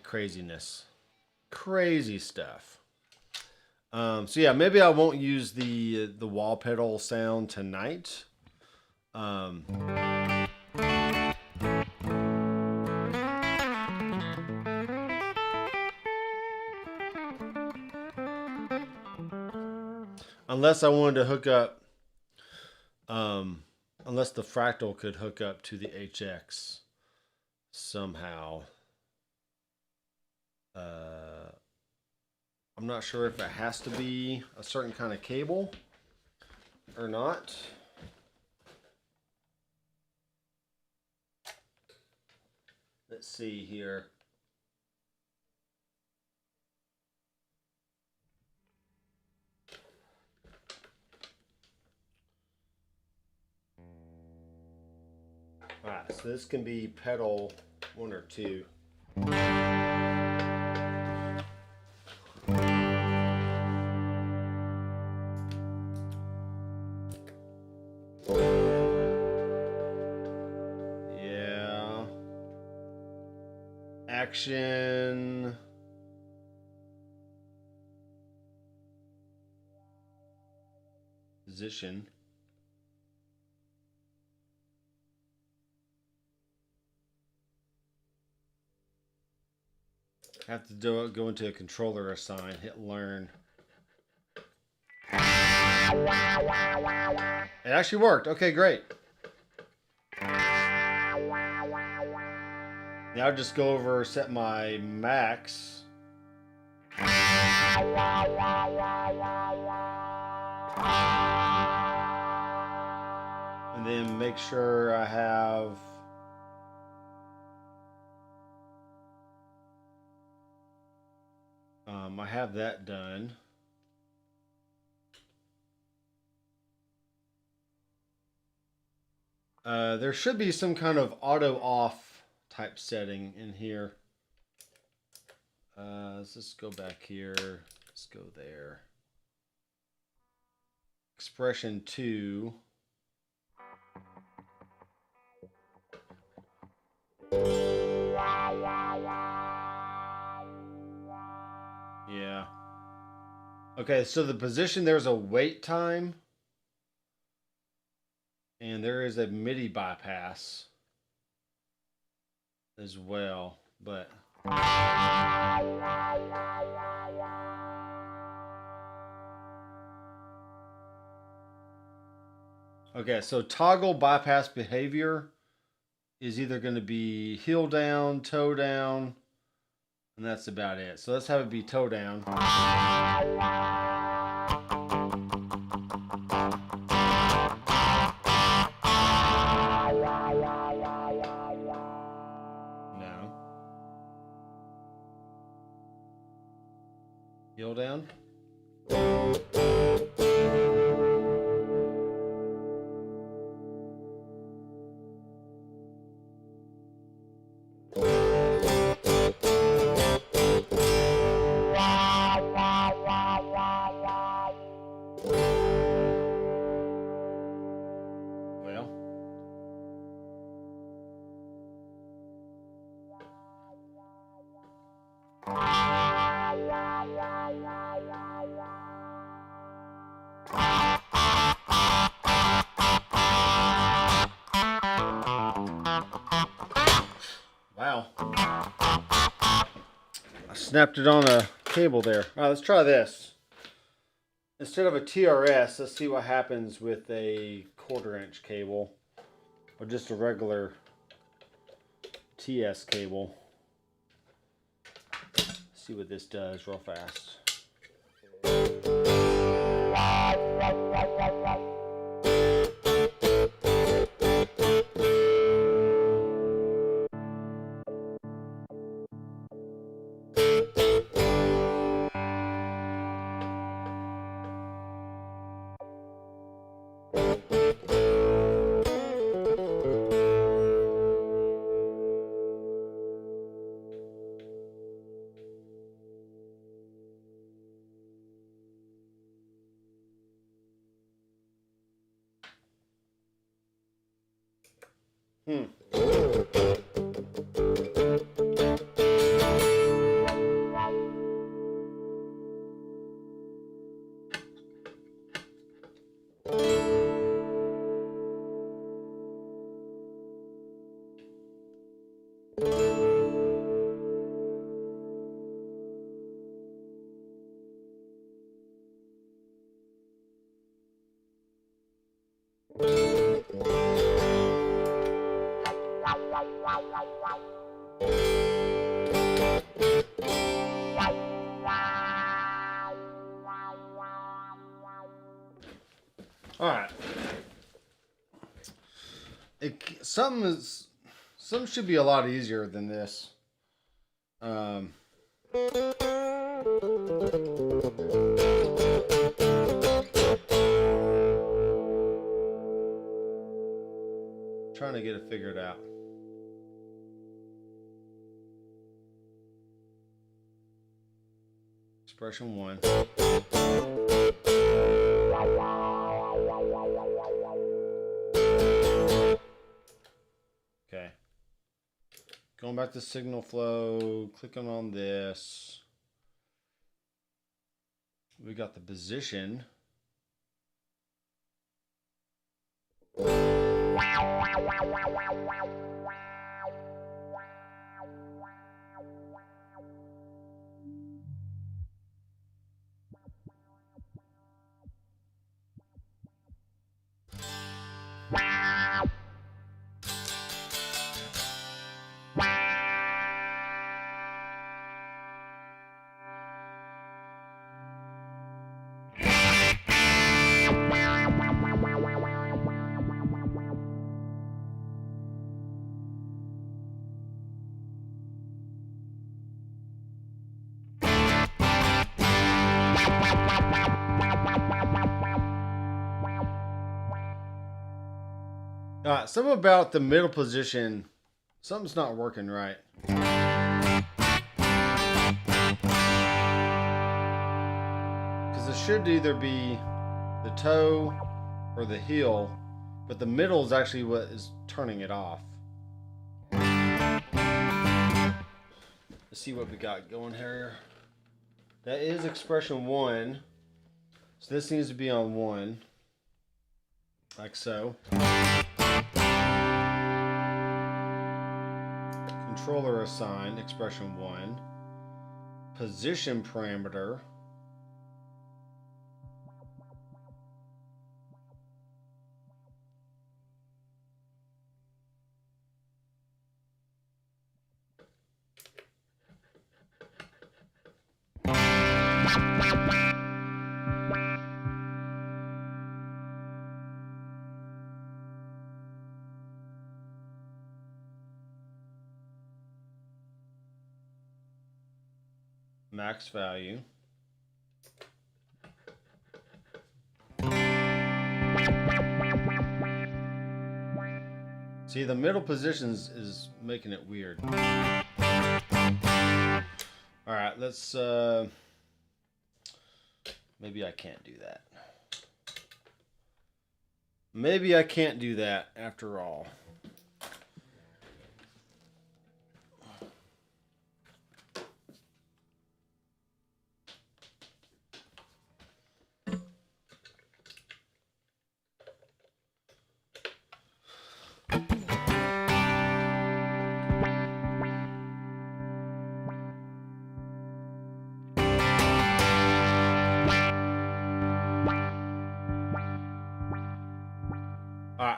Craziness, crazy stuff. So yeah, maybe I won't use the wall pedal sound tonight. Unless I wanted to hook up, unless the fractal could hook up to the HX somehow. I'm not sure if it has to be a certain kind of cable or not. Let's see here. Alright, so this can be pedal 1 or 2. Yeah. Action. Position. I have to go into a controller assign, hit learn. It actually worked. Okay, great. Now I'll just go over, set my max. And then make sure I have that done. There should be some kind of auto off type setting in here. Let's just go back here. Let's go there. Expression 2. Yeah. Okay, so the position, there's a wait time. And there is a MIDI bypass as well, but okay, so toggle bypass behavior is either going to be heel down, toe down, and that's about it. So let's have it be toe down. No. Heel down. Wow. I snapped it on a cable there. All right, let's try this. Instead of a TRS, let's see what happens with a 1/4 inch cable or just a regular TS cable. Let's see what this does real fast. All right. Some should be a lot easier than this. Trying to get it figured out. Expression 1. Okay. Going back to signal flow, clicking on this. We got the position. Something about the middle position. Something's not working right. Because it should either be the toe or the heel, but the middle is actually what is turning it off. Let's see what we got going here. That is expression 1. So this needs to be on 1. Like so. Controller assigned, expression 1. Position parameter. Max value. See, the middle positions is making it weird. Alright, let's maybe I can't do that. Maybe I can't do that after all.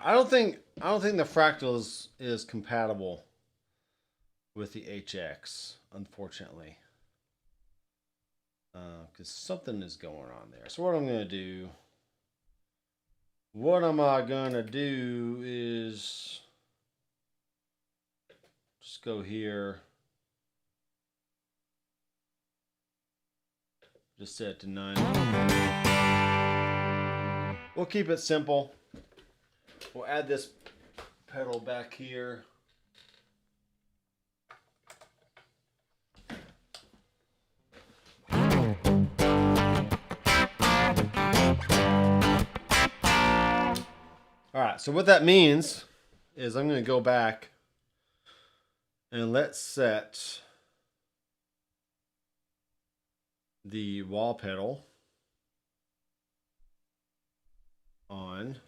I don't think the fractal is compatible with the HX, unfortunately, because something is going on there. So what I'm gonna do is just go here, just set it to none. We'll keep it simple. We'll add this pedal back here. All right, so what that means is I'm going to go back and let's set the wall pedal on.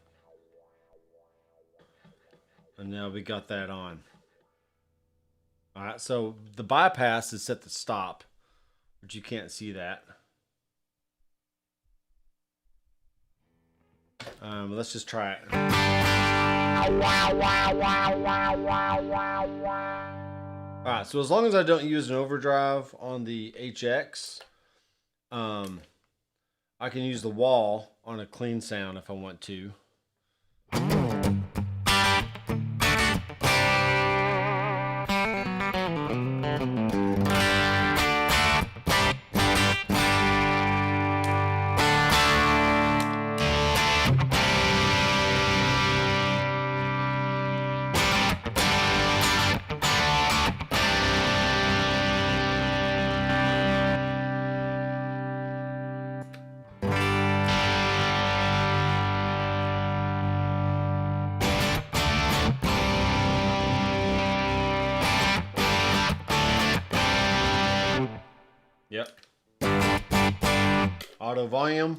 And now we got that on. All right, so the bypass is set to stop, but you can't see that. Let's just try it. All right, so as long as I don't use an overdrive on the HX, I can use the wall on a clean sound if I want to. Yep. Auto volume.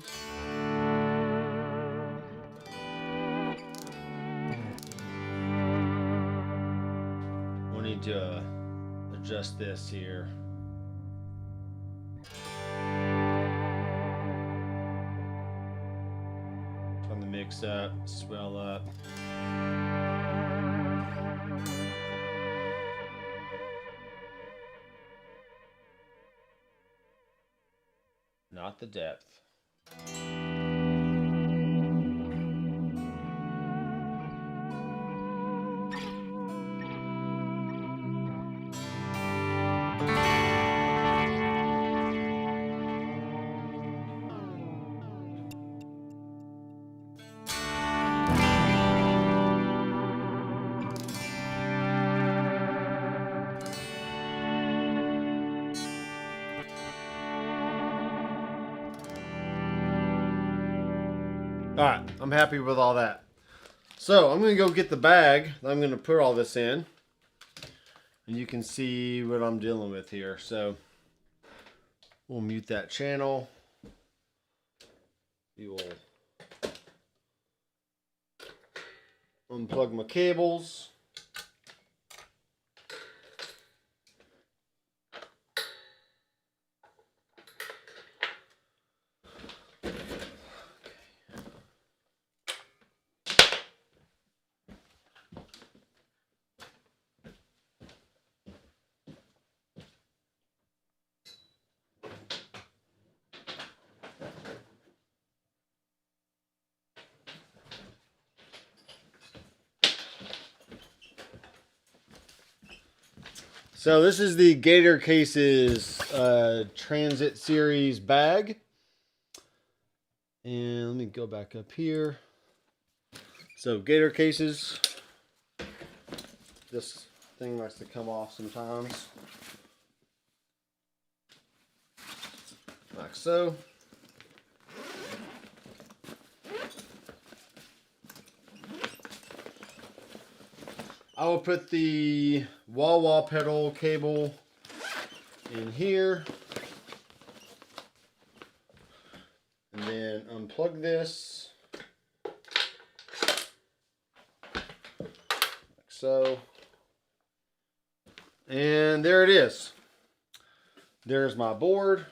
We'll need to adjust this here. Turn the mix up, swell up. Not the depth. Alright, I'm happy with all that. So I'm going to go get the bag that I'm going to put all this in. And you can see what I'm dealing with here. So we'll mute that channel. We will unplug my cables. So this is the Gator Cases Transit Series bag. And let me go back up here. So Gator Cases. This thing likes to come off sometimes. Like so. I will put the wah-wah pedal cable in here. And then unplug this. Like so. And there it is. There's my board.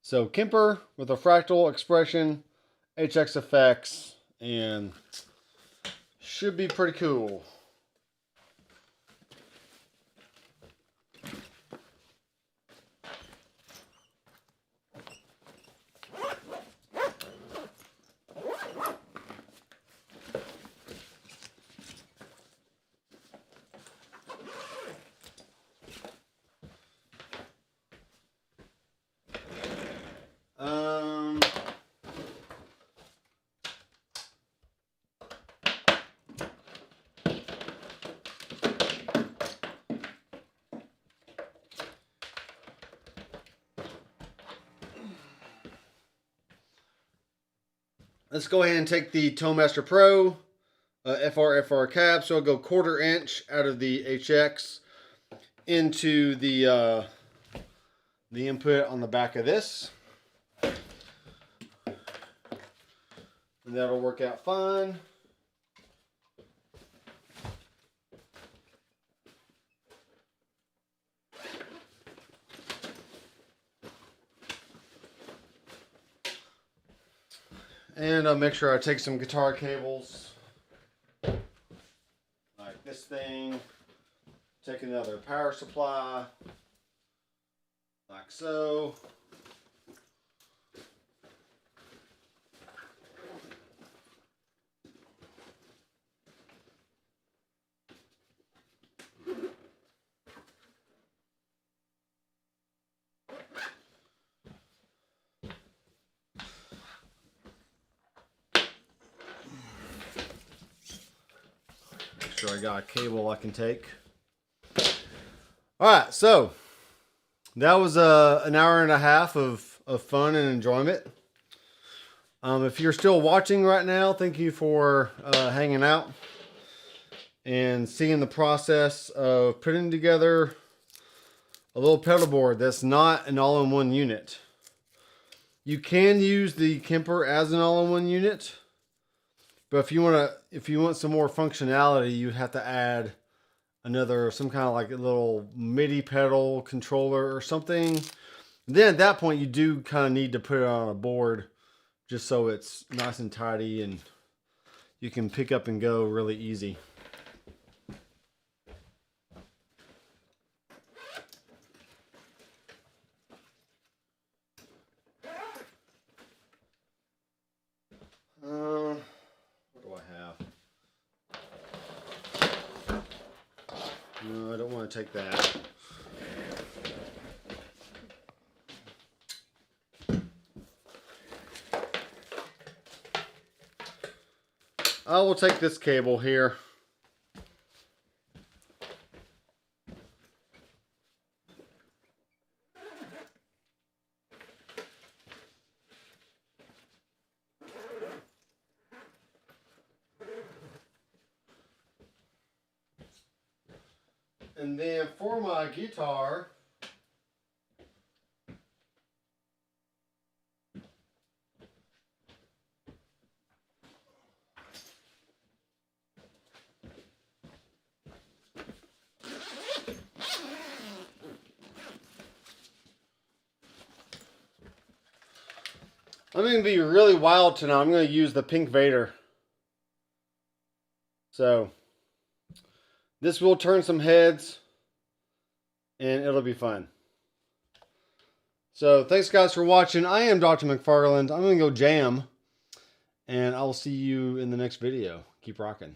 So Kemper with a fractal expression, HX effects, and should be pretty cool. Let's go ahead and take the Toemaster Pro FR cap. So I'll go 1/4 inch out of the HX into the input on the back of this. And that'll work out fine. And I'll make sure I take some guitar cables, like this thing, take another power supply, like so. Sure I got a cable I can take. Alright, so that was an hour and a half of fun and enjoyment. If you're still watching right now, thank you for hanging out and seeing the process of putting together a little pedal board that's not an all-in-one unit. You can use the Kemper as an all-in-one unit. But if you want some more functionality, you'd have to add some kind of like a little MIDI pedal controller or something. Then at that point, you do kind of need to put it on a board just so it's nice and tidy and you can pick up and go really easy. No, I don't want to take that. I will take this cable here. And then for my guitar, I'm going to be really wild tonight. I'm going to use the Pink Vader. So, this will turn some heads, and it'll be fun. So, thanks guys for watching. I am Dr. McFarland. I'm going to go jam, and I'll see you in the next video. Keep rocking.